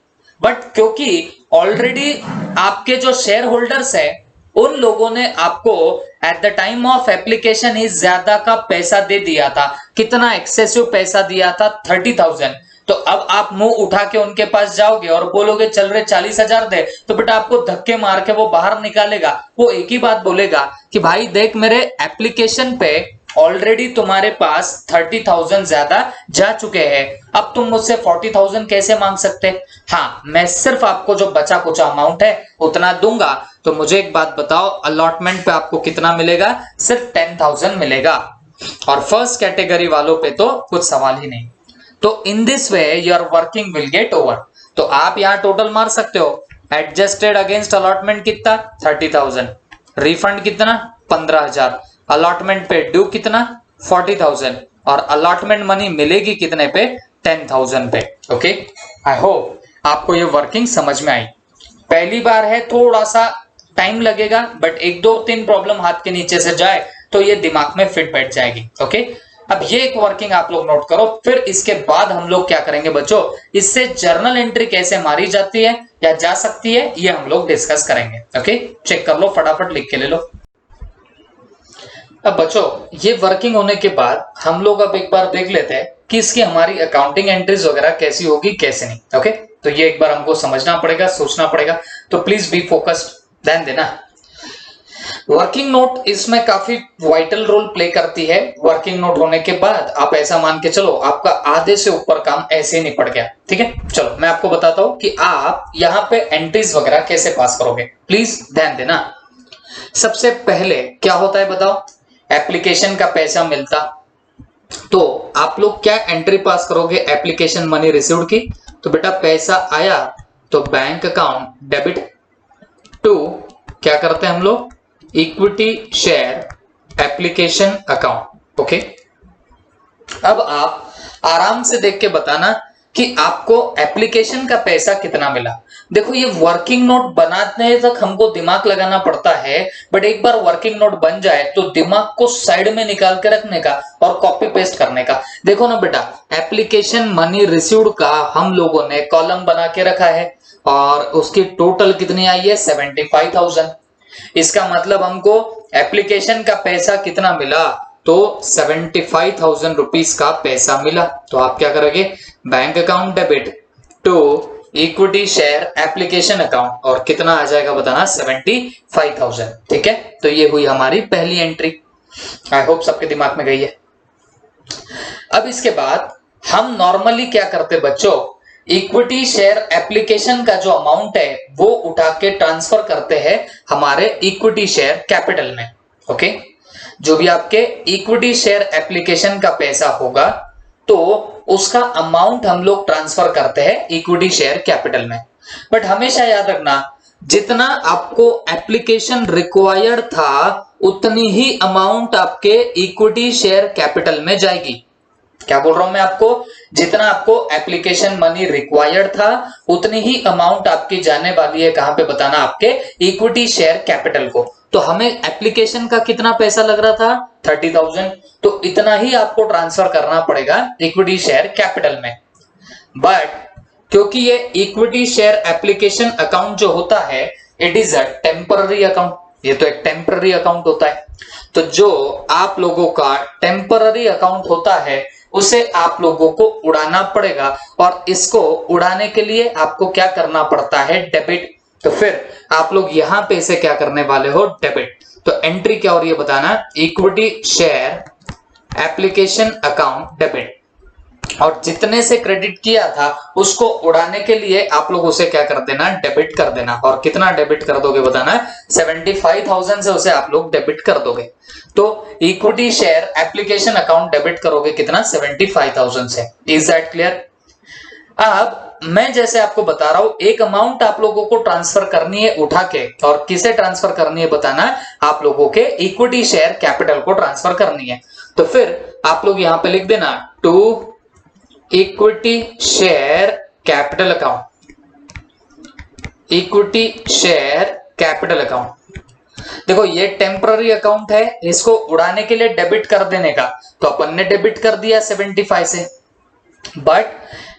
बट क्योंकि ऑलरेडी आपके जो शेयर होल्डर्स है उन लोगों ने आपको at the time of application ही ज्यादा का पैसा दे दिया था। कितना एक्सेसिव पैसा दिया था? 30,000। तो अब आप मुंह उठा के उनके पास जाओगे और बोलोगे चल रहे 40,000 दे, तो बेटा आपको धक्के मार के वो बाहर निकालेगा। वो एक ही बात बोलेगा कि भाई देख, मेरे एप्लीकेशन पे ऑलरेडी तुम्हारे पास 30,000 ज्यादा जा चुके हैं, अब तुम मुझसे 40,000 कैसे मांग सकते? हाँ, मैं सिर्फ आपको जो बचा कुछ अमाउंट है उतना दूंगा। तो मुझे एक बात बताओ, अलॉटमेंट पे आपको कितना मिलेगा? सिर्फ 10,000 मिलेगा। और फर्स्ट कैटेगरी वालों पे तो कुछ सवाल ही नहीं। तो in this way your working will get over. तो आप यहां टोटल मार सकते हो, एडजस्टेड अगेंस्ट अलॉटमेंट कितना? 30,000, रिफंड कितना? 15,000, अलॉटमेंट पे ड्यू कितना? 40,000, और अलॉटमेंट मनी मिलेगी कितने पे? 10,000 पे। ओके, आई होप आपको ये वर्किंग समझ में आई। पहली बार है, थोड़ा सा टाइम लगेगा, बट 1 2 3 प्रॉब्लम हाथ के नीचे से जाए तो ये दिमाग में फिट बैठ जाएगी। ओके, अब ये एक वर्किंग आप लोग नोट करो। फिर इसके बाद हम लोग क्या करेंगे बच्चों, इससे जर्नल एंट्री कैसे मारी जाती है या जा सकती है, ये हम लोग डिस्कस करेंगे। ओके, चेक कर लो, फटाफट लिख के ले लो। अब बच्चों ये वर्किंग होने के बाद हम लोग अब एक बार देख लेते हैं कि इसकी हमारी अकाउंटिंग एंट्रीज वगैरह कैसी होगी कैसे नहीं। ओके, तो ये एक बार हमको समझना पड़ेगा, सोचना पड़ेगा, तो प्लीज बी फोकस्ड, ध्यान देना। वर्किंग नोट इसमें काफी वाइटल रोल प्ले करती है। वर्किंग नोट होने के बाद आप ऐसा मान के चलो आपका आधे से ऊपर काम ऐसे ही निपट गया। ठीक है, चलो मैं आपको बताता हूं कि आप यहाँ पे एंट्रीज वगैरह कैसे पास करोगे, प्लीज ध्यान देना। सबसे पहले क्या होता है बताओ, एप्लीकेशन का पैसा मिलता, तो आप लोग क्या एंट्री पास करोगे एप्लीकेशन मनी रिसीव्ड की। तो बेटा पैसा आया तो बैंक अकाउंट डेबिट टू क्या करते हैं हम लोग, equity share application account. Okay, अब आप आराम से देख के बताना कि आपको एप्लीकेशन का पैसा कितना मिला। देखो ये वर्किंग नोट बनाने तक हमको दिमाग लगाना पड़ता है, बट एक बार वर्किंग नोट बन जाए तो दिमाग को साइड में निकाल के रखने का और कॉपी पेस्ट करने का। देखो ना बेटा, एप्लीकेशन मनी रिसीव्ड का हम लोगों ने कॉलम बना के रखा है और उसकी टोटल कितनी आई है 75,000। इसका मतलब हमको एप्लीकेशन का पैसा कितना मिला, तो 75,000 रुपीस का पैसा मिला। तो आप क्या करोगे, bank account debit to equity share application account, और कितना आ जाएगा बताना 75,000। ठीक है, तो ये हुई हमारी पहली एंट्री। आई होप सबके दिमाग में गई है। अब इसके बाद हम नॉर्मली क्या करते बच्चों, इक्विटी शेयर एप्लीकेशन का जो अमाउंट है वो उठा के ट्रांसफर करते हैं हमारे इक्विटी शेयर कैपिटल में। ओके, जो भी आपके इक्विटी शेयर एप्लीकेशन का पैसा होगा तो उसका अमाउंट हम लोग ट्रांसफर करते हैं इक्विटी शेयर कैपिटल में। बट हमेशा याद रखना, जितना आपको एप्लीकेशन रिक्वायर्ड था उतनी ही अमाउंट आपके इक्विटी शेयर कैपिटल में जाएगी। क्या बोल रहा हूं मैं आपको, जितना आपको एप्लीकेशन मनी रिक्वायर्ड था उतनी ही अमाउंट आपकी जाने वाली है, कहां पे बताना, आपके इक्विटी शेयर कैपिटल को। तो हमें एप्लीकेशन का कितना पैसा लग रहा था 30,000, तो इतना ही आपको ट्रांसफर करना पड़ेगा इक्विटी शेयर कैपिटल में। बट क्योंकि ये इक्विटी शेयर एप्लीकेशन अकाउंट जो होता है it is a temporary account, ये तो एक टेम्पररी अकाउंट होता है, तो जो आप लोगों का टेम्पररी अकाउंट होता है उसे आप लोगों को उड़ाना पड़ेगा, और इसको उड़ाने के लिए आपको क्या करना पड़ता है, डेबिट। तो फिर आप लोग यहां पे इसे क्या करने वाले हो, डेबिट। तो एंट्री क्या हो रही है बताना, equity share application account debit, और जितने से क्रेडिट किया था उसको उड़ाने के लिए आप लोग उसे क्या कर देना, डेबिट कर देना। और कितना डेबिट कर दोगे बताना, 75,000 से उसे आप लोग डेबिट कर दोगे। तो equity share application account debit करोगे कितना, 75,000 से। Is that clear? अब मैं जैसे आपको बता रहा हूं, एक अमाउंट आप लोगों को ट्रांसफर करनी है उठा के, और किसे ट्रांसफर करनी है बताना, आप लोगों के इक्विटी शेयर कैपिटल को ट्रांसफर करनी है। तो फिर आप लोग यहां पे लिख देना to equity share capital account, equity share capital account. देखो ये टेम्पररी अकाउंट है, इसको उड़ाने के लिए डेबिट कर देने का, तो अपन ने डेबिट कर दिया 75 से। बट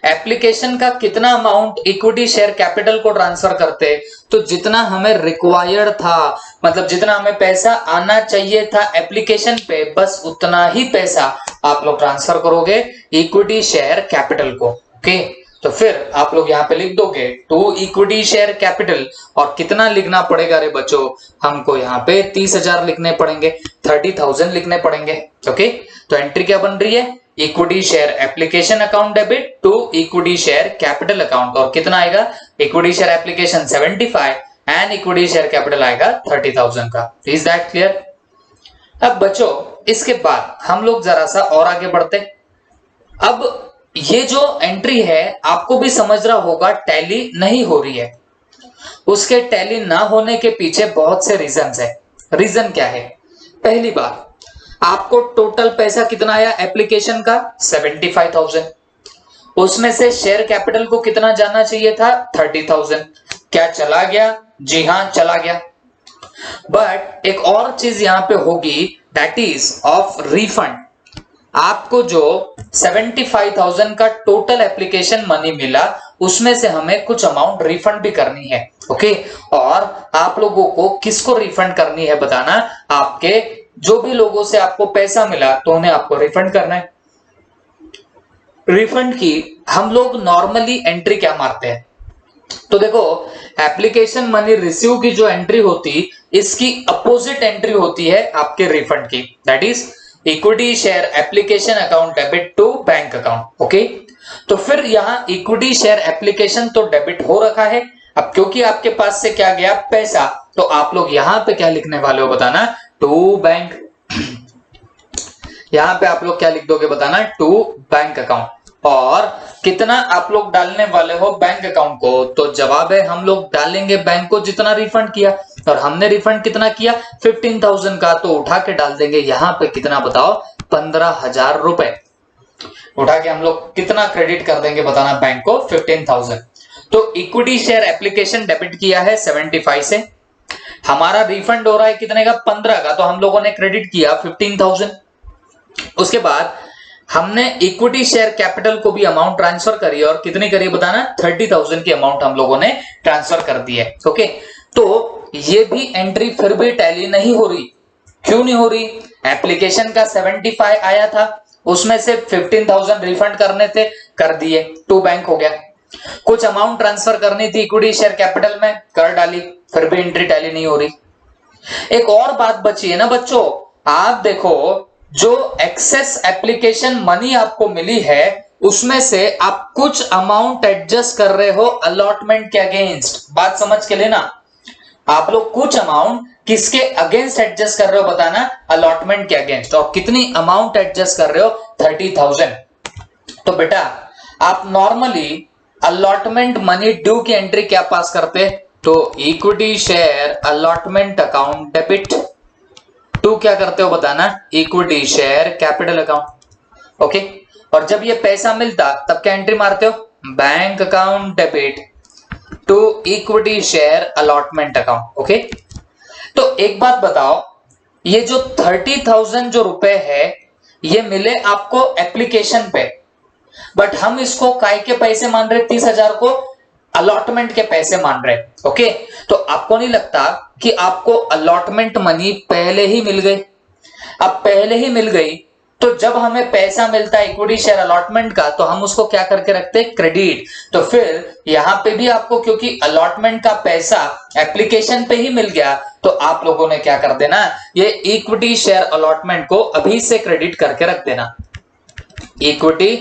एप्लीकेशन का कितना अमाउंट इक्विटी शेयर कैपिटल को ट्रांसफर करते, तो जितना हमें रिक्वायर्ड था, मतलब जितना हमें पैसा आना चाहिए था एप्लीकेशन पे, बस उतना ही पैसा आप लोग ट्रांसफर करोगे इक्विटी शेयर कैपिटल को। ओके, तो फिर आप लोग यहाँ पे लिख दोगे टू इक्विटी शेयर कैपिटल, और कितना लिखना पड़ेगा रे बच्चों, हमको यहाँ पे 30,000 लिखने पड़ेंगे, 30,000 लिखने पड़ेंगे। ओके, तो एंट्री क्या बन रही है, equity share application account debit to equity share capital account, और कितना आएगा, equity share application 75 and equity share capital आएगा 30,000 का। Is that clear? अब बच्चों इसके बाद हम लोग जरा सा और आगे बढ़ते। अब ये जो एंट्री है आपको भी समझ रहा होगा टैली नहीं हो रही है, उसके टैली ना होने के पीछे बहुत से रीजंस है। रीजन क्या है, पहली बात, आपको टोटल पैसा कितना आया एप्लीकेशन का 75,000, उसमें से शेयर कैपिटल को कितना जाना चाहिए था 30,000। क्या चला गया? जी हां चला गया। बट एक और चीज यहां पे होगी, दैट इज ऑफ रिफंड। आपको जो 75,000 का टोटल एप्लीकेशन मनी मिला उसमें से हमें कुछ अमाउंट रिफंड भी करनी है। ओके, और आप लोगों को किसको रिफंड करनी है बताना, आपके जो भी लोगों से आपको पैसा मिला तो उन्हें आपको रिफंड करना है। रिफंड की हम लोग नॉर्मली एंट्री क्या मारते हैं, तो देखो एप्लीकेशन मनी रिसीव की जो एंट्री होती इसकी अपोजिट एंट्री होती है आपके रिफंड की, that is equity share application account debit to bank account. Okay, तो फिर यहां इक्विटी शेयर एप्लीकेशन तो डेबिट हो रखा है, अब क्योंकि आपके पास से क्या गया पैसा, तो आप लोग यहां पे क्या लिखने वाले हो बताना, टू बैंक। यहां पे आप लोग क्या लिख दोगे बताना, टू बैंक अकाउंट। और कितना आप लोग डालने वाले हो बैंक अकाउंट को, तो जवाब है हम लोग डालेंगे बैंक को जितना रिफंड किया, और हमने रिफंड कितना किया 15,000 का, तो उठा के डाल देंगे यहां पे कितना बताओ, 15,000 रुपए। उठा के हम लोग कितना क्रेडिट कर देंगे बताना बैंक को, 15,000। तो इक्विटी शेयर एप्लीकेशन डेबिट किया है 75 से, हमारा रिफंड हो रहा है कितने का, 15 का, तो हम लोगों ने क्रेडिट किया 15,000। उसके बाद हमने इक्विटी शेयर कैपिटल को भी अमाउंट ट्रांसफर करी, और कितनी करी बताना, 30,000 की अमाउंट हम लोगों ने ट्रांसफर कर दी है। ओके, तो ये भी एंट्री फिर भी टैली नहीं हो रही, क्यों नहीं हो रही, एप्लीकेशन का 75 आया था, उसमें से 15,000 रिफंड करने थे, कर दिए, टू बैंक हो गया। कुछ अमाउंट ट्रांसफर करनी थी इक्विटी शेयर कैपिटल में, कर डाली, फिर भी एंट्री टैली नहीं हो रही। एक और बात बची है ना बच्चों, आप देखो जो एक्सेस एप्लीकेशन मनी आपको मिली है उसमें से आप कुछ अमाउंट एडजस्ट कर रहे हो अलॉटमेंट के अगेंस्ट, बात समझ के लेना, आप लोग कुछ अमाउंट किसके अगेंस्ट एडजस्ट कर रहे हो बताना, अलॉटमेंट के अगेंस्ट, और कितनी अमाउंट एडजस्ट कर रहे हो, 30,000। तो बेटा आप नॉर्मली अलॉटमेंट मनी ड्यू की एंट्री क्या पास करते, तो equity share allotment account debit to क्या करते हो बताना, equity share capital account. Okay, और जब ये पैसा मिलता तब क्या एंट्री मारते हो, bank account debit to equity share allotment account. Okay, तो एक बात बताओ, ये जो 30,000 जो रुपए है ये मिले आपको एप्लीकेशन पे, बट हम इसको काय के पैसे मान रहे, 30,000 को अलॉटमेंट के पैसे मान रहे। ओके, तो आपको नहीं लगता कि आपको अलॉटमेंट मनी पहले ही मिल गई, अब पहले ही मिल गई तो जब हमें पैसा मिलता है इक्विटी शेयर अलॉटमेंट का तो हम उसको क्या करके रखते हैं, क्रेडिट। तो फिर यहां पे भी आपको क्योंकि अलॉटमेंट का पैसा एप्लीकेशन पे ही मिल गया तो आप लोगों ने क्या कर देना, ये इक्विटी शेयर अलॉटमेंट को अभी से क्रेडिट करके रख देना, इक्विटी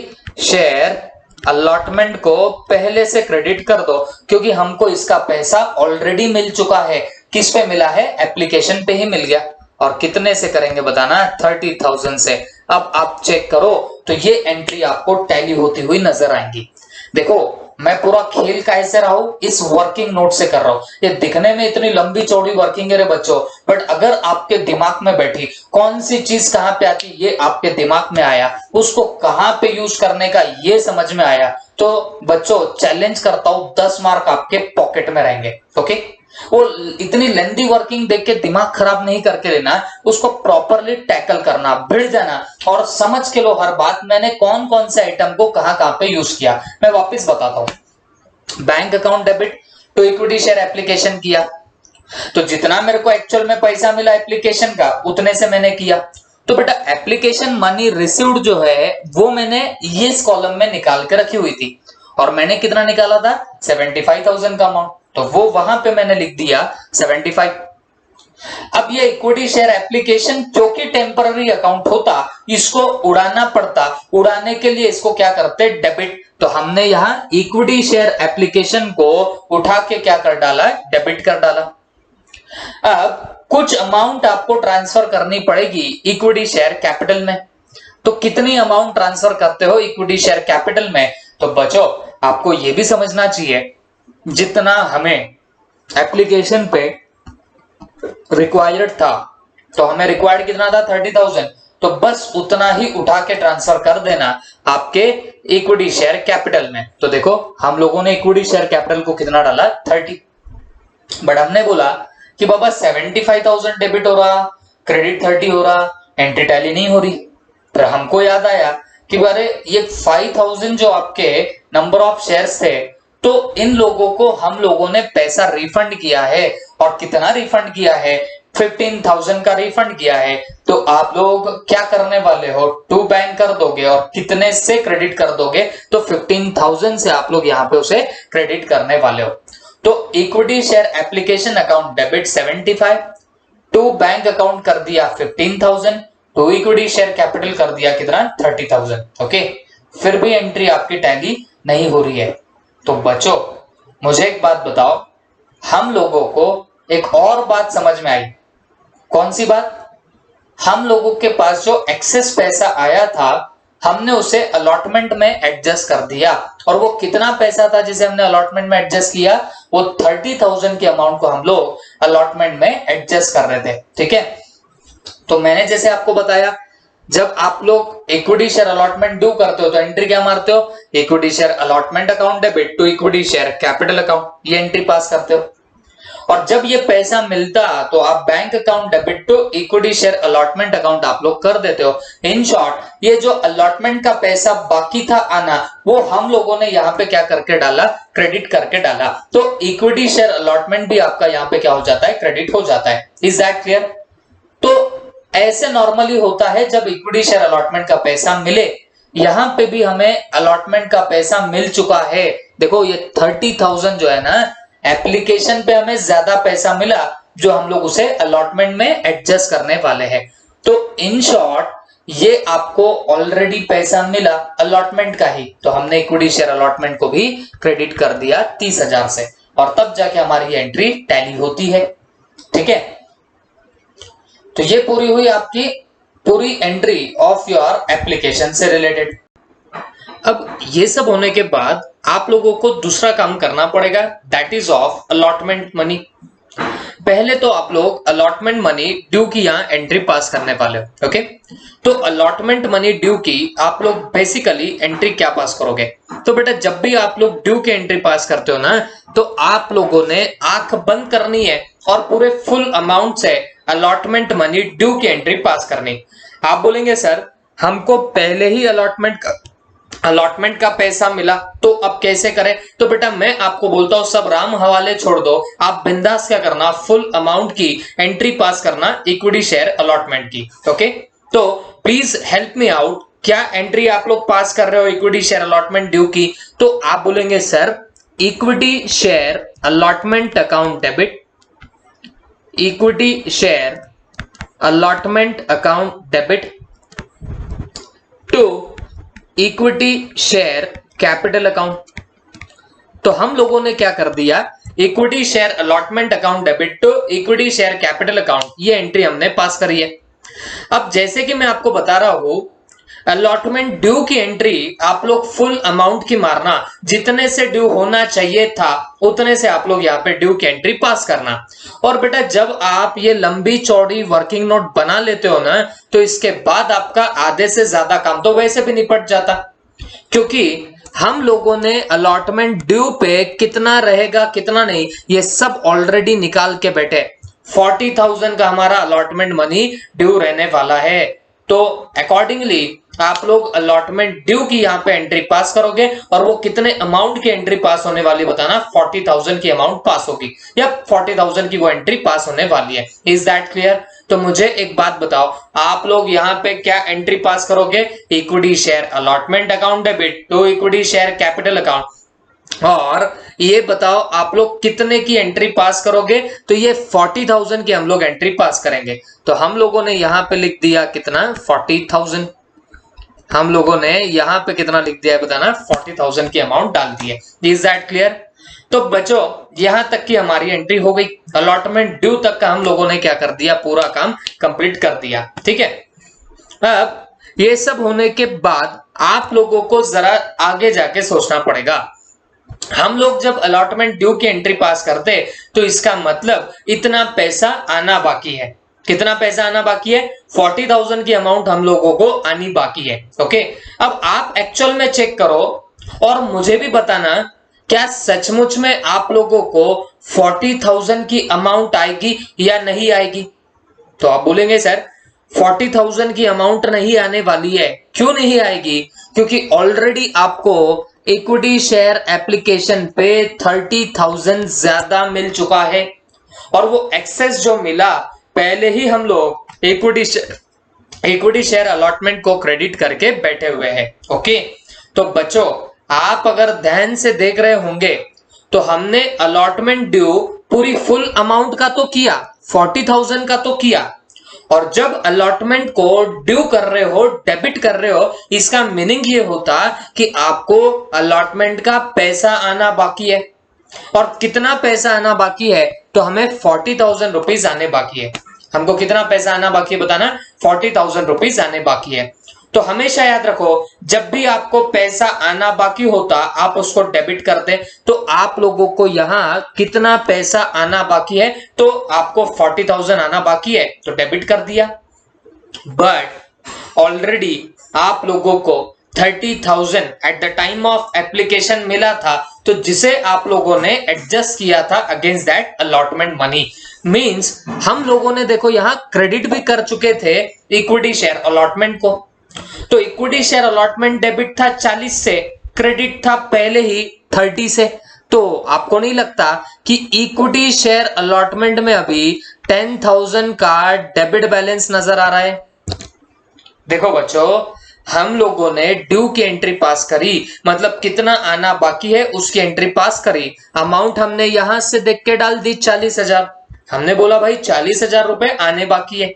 शेयर अलॉटमेंट को पहले से क्रेडिट कर दो, क्योंकि हमको इसका पैसा ऑलरेडी मिल चुका है, किस पे मिला है, एप्लीकेशन पे ही मिल गया। और कितने से करेंगे बताना, 30,000 से। अब आप चेक करो तो ये एंट्री आपको टैली होती हुई नजर आएंगी। देखो मैं पूरा खेल का ऐसे रहा हूं, इस वर्किंग नोट से कर रहा हूं, ये दिखने में इतनी लंबी चौड़ी वर्किंग है रे बच्चों, बट अगर आपके दिमाग में बैठी कौन सी चीज कहां पे आती, ये आपके दिमाग में आया, उसको कहां पे यूज करने का ये समझ में आया, तो बच्चों चैलेंज करता हूं 10 मार्क आपके पॉकेट में रहेंगे। ओके, वो इतनी लेंदी वर्किंग देख के दिमाग खराब नहीं करके लेना, उसको प्रॉपरली टैकल करना, भिड़ जाना और समझ के लो हर बात, मैंने कौन कौन से आइटम को कहां पे यूज किया। मैं वापस बताता हूं, bank account debit to equity share application किया, तो जितना मेरे को एक्चुअल में पैसा मिला एप्लीकेशन का उतने से मैंने किया। तो बेटा एप्लीकेशन मनी रिसीव्ड जो है वो मैंने इस कॉलम में निकाल के रखी हुई थी, और मैंने कितना निकाला था, 75,000 का अमाउंट, तो वो वहां पे मैंने लिख दिया 75। अब ये इक्विटी शेयर एप्लीकेशन क्योंकि टेम्पररी अकाउंट होता, इसको उड़ाना पड़ता, उड़ाने के लिए इसको क्या करते, डेबिट, तो हमने यहां इक्विटी शेयर एप्लीकेशन को उठा के क्या कर डाला, डेबिट कर डाला। अब कुछ अमाउंट आपको ट्रांसफर करनी पड़ेगी इक्विटी शेयर कैपिटल में, तो कितनी अमाउंट ट्रांसफर करते हो इक्विटी शेयर कैपिटल में, तो बच्चों आपको यह भी समझना चाहिए जितना हमें एप्लीकेशन पे रिक्वायर्ड था, तो हमें रिक्वायर्ड कितना था, 30,000, तो बस उतना ही उठा के ट्रांसफर कर देना आपके इक्विटी शेयर कैपिटल में। तो देखो हम लोगों ने इक्विटी शेयर कैपिटल को कितना डाला, 30, बट हमने बोला कि बाबा 75,000 डेबिट हो रहा, क्रेडिट 30 हो रहा, एंट्री टैली नहीं हो रही, फिर हमको याद आया कि अरे ये 5000 जो आपके नंबर ऑफ शेयर्स थे, तो इन लोगों को हम लोगों ने पैसा रिफंड किया है, और कितना रिफंड किया है, 15,000 का रिफंड किया है। तो आप लोग क्या करने वाले हो, टू बैंक कर दोगे और कितने से क्रेडिट कर दोगे, तो 15,000 से आप लोग यहाँ पे उसे क्रेडिट करने वाले हो। तो equity share application account debit 75, to bank account कर दिया 15,000, टू इक्विटी शेयर कैपिटल कर दिया कितना, 30,000। ओके, फिर भी एंट्री आपकी टैली नहीं हो रही है। तो बच्चों मुझे एक बात बताओ, हम लोगों को एक और बात समझ में आई। कौन सी बात? हम लोगों के पास जो एक्सेस पैसा आया था, हमने उसे अलॉटमेंट में एडजस्ट कर दिया, और वो कितना पैसा था जिसे हमने अलॉटमेंट में एडजस्ट किया, वो 30,000 के अमाउंट को हम लोग अलॉटमेंट में एडजस्ट कर रहे थे। ठीक है, तो मैंने जैसे आपको बताया, जब आप लोग इक्विटी शेयर अलॉटमेंट ड्यू करते हो तो एंट्री क्या मारते हो, equity share allotment account debit to equity share capital account, ये एंट्री पास करते हो। और जब ये पैसा मिलता तो आप bank account debit to equity share allotment account आप लोग कर देते हो। इन शॉर्ट, ये जो अलॉटमेंट का पैसा बाकी था आना, वो हम लोगों ने यहाँ पे क्या करके डाला, क्रेडिट करके डाला। तो इक्विटी शेयर अलॉटमेंट भी आपका यहाँ पे क्या हो जाता है, क्रेडिट हो जाता है। Is that clear? तो ऐसे नॉर्मली होता है जब इक्विटी शेयर अलॉटमेंट का पैसा मिले। यहां पे भी हमें अलॉटमेंट का पैसा मिल चुका है। देखो ये 30,000 जो है ना, एप्लीकेशन पे हमें ज्यादा पैसा मिला, जो हम लोग उसे अलॉटमेंट में एडजस्ट करने वाले हैं। तो इन शॉर्ट, ये आपको ऑलरेडी पैसा मिला अलॉटमेंट का ही, तो हमने इक्विटी शेयर अलॉटमेंट को भी क्रेडिट कर दिया 30,000 से, और तब जाके हमारी एंट्री टैली होती है। ठीक है, तो ये पूरी हुई आपकी पूरी एंट्री ऑफ योर एप्लीकेशन से रिलेटेड। अब ये सब होने के बाद आप लोगों को दूसरा काम करना पड़ेगा, that is of allotment money. पहले तो आप लोग अलॉटमेंट मनी ड्यू की यहाँ एंट्री पास करने वाले हो। ओके, तो अलॉटमेंट मनी ड्यू की आप लोग बेसिकली एंट्री क्या पास करोगे, तो बेटा जब भी आप लोग ड्यू की एंट्री पास करते हो ना, तो आप लोगों ने आंख बंद करनी है और पूरे फुल अमाउंट से अलॉटमेंट मनी ड्यू की एंट्री पास करनी। आप बोलेंगे सर हमको पहले ही अलॉटमेंट का पैसा मिला, तो अब कैसे करें? तो बेटा मैं आपको बोलता हूं, सब राम हवाले छोड़ दो, आप बिंदास क्या करना, फुल अमाउंट की एंट्री पास करना इक्विटी शेयर अलॉटमेंट की। ओके, तो प्लीज हेल्प मी आउट, क्या एंट्री आप लोग पास कर रहे हो इक्विटी शेयर अलॉटमेंट ड्यू की? तो आप बोलेंगे sir equity share allotment account debit, equity share allotment account debit to equity share capital account. तो हम लोगों ने क्या कर दिया, equity share allotment account debit to equity share capital account, ये एंट्री हमने पास करी है। अब जैसे कि मैं आपको बता रहा हूं, अलॉटमेंट ड्यू की एंट्री आप लोग फुल अमाउंट की मारना, जितने से ड्यू होना चाहिए था उतने से आप लोग यहाँ पे ड्यू की एंट्री पास करना। और बेटा जब आप ये लंबी चौड़ी वर्किंग नोट बना लेते हो ना, तो इसके बाद आपका आधे से ज्यादा काम तो वैसे भी निपट जाता, क्योंकि हम लोगों ने अलॉटमेंट ड्यू पे कितना रहेगा कितना नहीं ये सब ऑलरेडी निकाल के बैठे। 40,000 का हमारा अलॉटमेंट मनी ड्यू रहने वाला है, तो अकॉर्डिंगली आप लोग अलॉटमेंट ड्यू की यहाँ पे एंट्री पास करोगे, और वो कितने अमाउंट की एंट्री पास होने वाली बताना, 40,000 की अमाउंट पास होगी, या 40,000 की वो एंट्री पास होने वाली है। Is that clear? तो मुझे एक बात बताओ, आप लोग यहाँ पे क्या एंट्री पास करोगे, equity share allotment account debit to equity share capital account, और ये बताओ आप लोग कितने की एंट्री पास करोगे? तो ये 40,000 की हम लोग एंट्री पास करेंगे। तो हम लोगों ने यहाँ पे लिख दिया कितना, 40,000। हम लोगों ने यहाँ पे कितना लिख दिया है बताना, 40,000 की अमाउंट डाल दी है। Is that clear? तो बच्चों यहां तक की हमारी एंट्री हो गई, अलॉटमेंट ड्यू तक का हम लोगों ने क्या कर दिया, पूरा काम कंप्लीट कर दिया। ठीक है, अब ये सब होने के बाद आप लोगों को जरा आगे जाके सोचना पड़ेगा। हम लोग जब अलॉटमेंट ड्यू की एंट्री पास करते तो इसका मतलब इतना पैसा आना बाकी है। कितना पैसा आना बाकी है? 40,000 की अमाउंट हम लोगों को आनी बाकी है। ओके, अब आप एक्चुअल में चेक करो और मुझे भी बताना, क्या सचमुच में आप लोगों को 40,000 की अमाउंट आएगी या नहीं आएगी? तो आप बोलेंगे सर 40,000 की अमाउंट नहीं आने वाली है। क्यों नहीं आएगी? क्योंकि ऑलरेडी आपको इक्विटी शेयर एप्लीकेशन पे 30,000 ज्यादा मिल चुका है और वो एक्सेस जो मिला पहले ही हम लोग इक्विटी शेयर अलॉटमेंट को क्रेडिट करके बैठे हुए हैं। ओके, तो बच्चों आप अगर ध्यान से देख रहे होंगे तो हमने अलॉटमेंट ड्यू पूरी फुल अमाउंट का तो किया, 40,000 का तो किया, और जब अलॉटमेंट को ड्यू कर रहे हो, डेबिट कर रहे हो, इसका मीनिंग ये होता कि आपको अलॉटमेंट का पैसा आना बाकी है। और कितना पैसा आना बाकी है? तो हमें 40,000 रुपीज आने बाकी है। हमको कितना पैसा आना बाकी है बताना? 40,000 रुपीज आने बाकी है। तो हमेशा याद रखो, जब भी आपको पैसा आना बाकी होता आप उसको डेबिट करते। तो आप लोगों को यहां कितना पैसा आना बाकी है? तो आपको 40,000 आना बाकी है तो डेबिट कर दिया। बट ऑलरेडी आप लोगों को 30,000 eight the time of application मिला था, तो जिसे आप लोगों ने एडजस्ट किया था against that allotment money. Means हम लोगों ने देखो यहां क्रेडिट भी कर चुके थे इक्विटी शेयर अलॉटमेंट को। तो इक्विटी शेयर अलॉटमेंट डेबिट था 40 से, क्रेडिट था पहले ही 30 से। तो आपको नहीं लगता कि इक्विटी शेयर अलॉटमेंट में अभी 10,000 का डेबिट बैलेंस नजर आ रहा है? देखो बच्चों, हम लोगों ने ड्यू की एंट्री पास करी, मतलब कितना आना बाकी है उसकी एंट्री पास करी। अमाउंट हमने यहां से देख के डाल दी 40,000। हमने बोला भाई 40,000 रुपए आने बाकी है,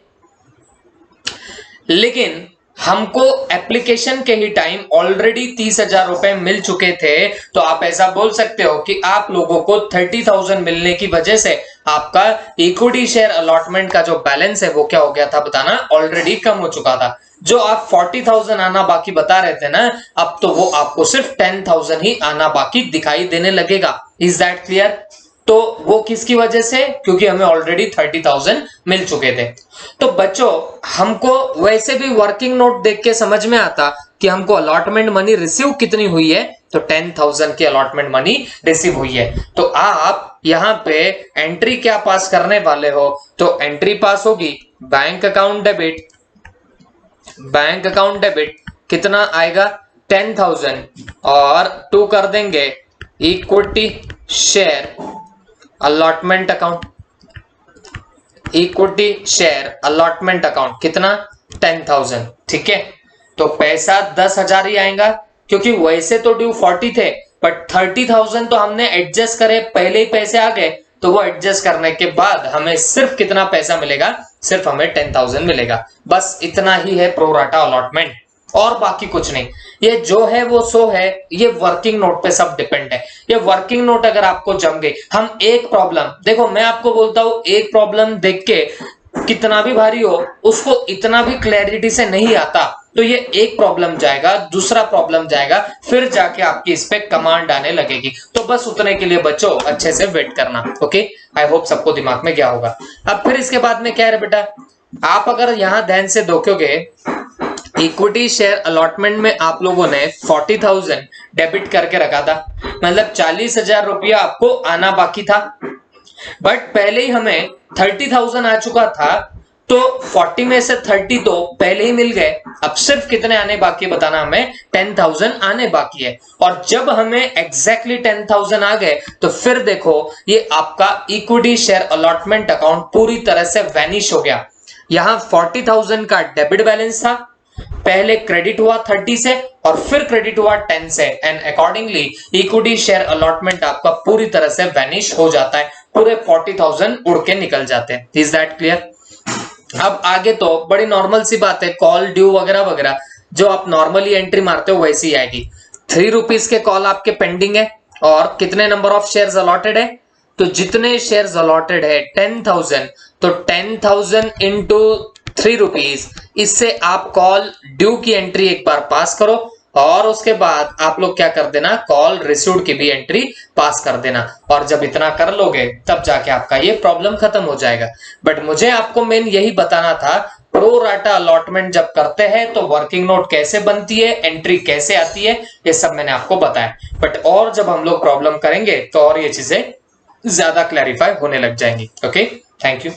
लेकिन हमको एप्लीकेशन के ही टाइम ऑलरेडी 30,000 रुपए मिल चुके थे। तो आप ऐसा बोल सकते हो कि आप लोगों को 30,000 मिलने की वजह से आपका इक्विटी शेयर अलॉटमेंट का जो बैलेंस है वो क्या हो गया था बताना? ऑलरेडी कम हो चुका था। जो आप 40,000 आना बाकी बता रहे थे ना, अब तो वो आपको सिर्फ 10,000 ही आना बाकी दिखाई देने लगेगा। Is that clear? तो वो किसकी वजह से? क्योंकि हमें ऑलरेडी 30,000 मिल चुके थे। तो बच्चों हमको वैसे भी वर्किंग नोट देख के समझ में आता कि हमको अलॉटमेंट मनी रिसीव कितनी हुई है, तो 10,000 की अलॉटमेंट मनी रिसीव हुई है। तो आप यहाँ पे एंट्री क्या पास करने वाले हो? तो एंट्री पास होगी bank account debit. Bank account debit कितना आएगा? 10,000 और 2 कर देंगे equity share allotment account. Equity share allotment account कितना? 10,000। ठीक है, तो पैसा 10,000 ही आएगा, क्योंकि वैसे तो ड्यू 40 थे, बट 30,000 तो हमने एडजस्ट करे, पहले ही पैसे आ गए। तो वो एडजस्ट करने के बाद हमें सिर्फ कितना पैसा मिलेगा? सिर्फ हमें 10,000 मिलेगा। बस इतना ही है प्रो राटा अलॉटमेंट, और बाकी कुछ नहीं। ये जो है वो सो है, ये वर्किंग नोट पे सब डिपेंड है। ये वर्किंग नोट अगर आपको जम गई, हम एक प्रॉब्लम देखो, मैं आपको बोलता हूं एक प्रॉब्लम देख के कितना भी भारी हो उसको इतना भी क्लैरिटी से नहीं आता, तो ये एक प्रॉब्लम जाएगा, दूसरा प्रॉब्लम जाएगा, फिर जाके आपकी इस पे कमांड आने लगेगी। तो बस उतने के लिए बच्चों अच्छे से वेट करना। ओके, आई होप सबको दिमाग में गया होगा। अब फिर इसके बाद में क्या है बेटा, आप अगर यहां ध्यान से देखोगे, इक्विटी शेयर अलॉटमेंट में आप लोगों ने 40,000 डेबिट करके रखा था, मतलब 40,000 रुपया आपको आना बाकी था। बट पहले ही हमें 30,000 आ चुका था, तो 40 में से 30 तो पहले ही मिल गए। अब सिर्फ कितने आने बाकी है बताना? हमें 10,000 आने बाकी है। और जब हमें एग्जैक्टली 10,000 आ गए, तो फिर देखो ये आपका इक्विटी शेयर अलॉटमेंट अकाउंट पूरी तरह से वैनिश हो गया। यहां 40,000 का डेबिट बैलेंस था, पहले क्रेडिट हुआ 30 से और फिर क्रेडिट हुआ 10 से, and accordingly equity share allotment आपका पूरी तरह से वैनिश हो जाता है, पूरे 40,000 उड़ के निकल जाते हैं। Is that clear? अब आगे तो बड़ी नॉर्मल सी बात है, कॉल ड्यू वगैरह वगैरह जो आप नॉर्मली एंट्री मारते हो वैसी आएगी। 3 रुपीज के कॉल आपके पेंडिंग है, और कितने नंबर ऑफ शेयर्स अलॉटेड है? तो जितने शेयर्स अलॉटेड है 10,000, तो 10,000 इंटू 3 रुपीज, इससे आप कॉल ड्यू की एंट्री एक बार पास करो, और उसके बाद आप लोग क्या कर देना, कॉल रिसीव्ड की भी एंट्री पास कर देना। और जब इतना कर लोगे तब जाके आपका ये प्रॉब्लम खत्म हो जाएगा। बट मुझे आपको मेन यही बताना था, प्रो राटा अलॉटमेंट जब करते हैं तो वर्किंग नोट कैसे बनती है, एंट्री कैसे आती है, ये सब मैंने आपको बताया। बट और जब हम लोग प्रॉब्लम करेंगे तो और ये चीजें ज्यादा क्लैरिफाई होने लग जाएंगी। Okay, thank you.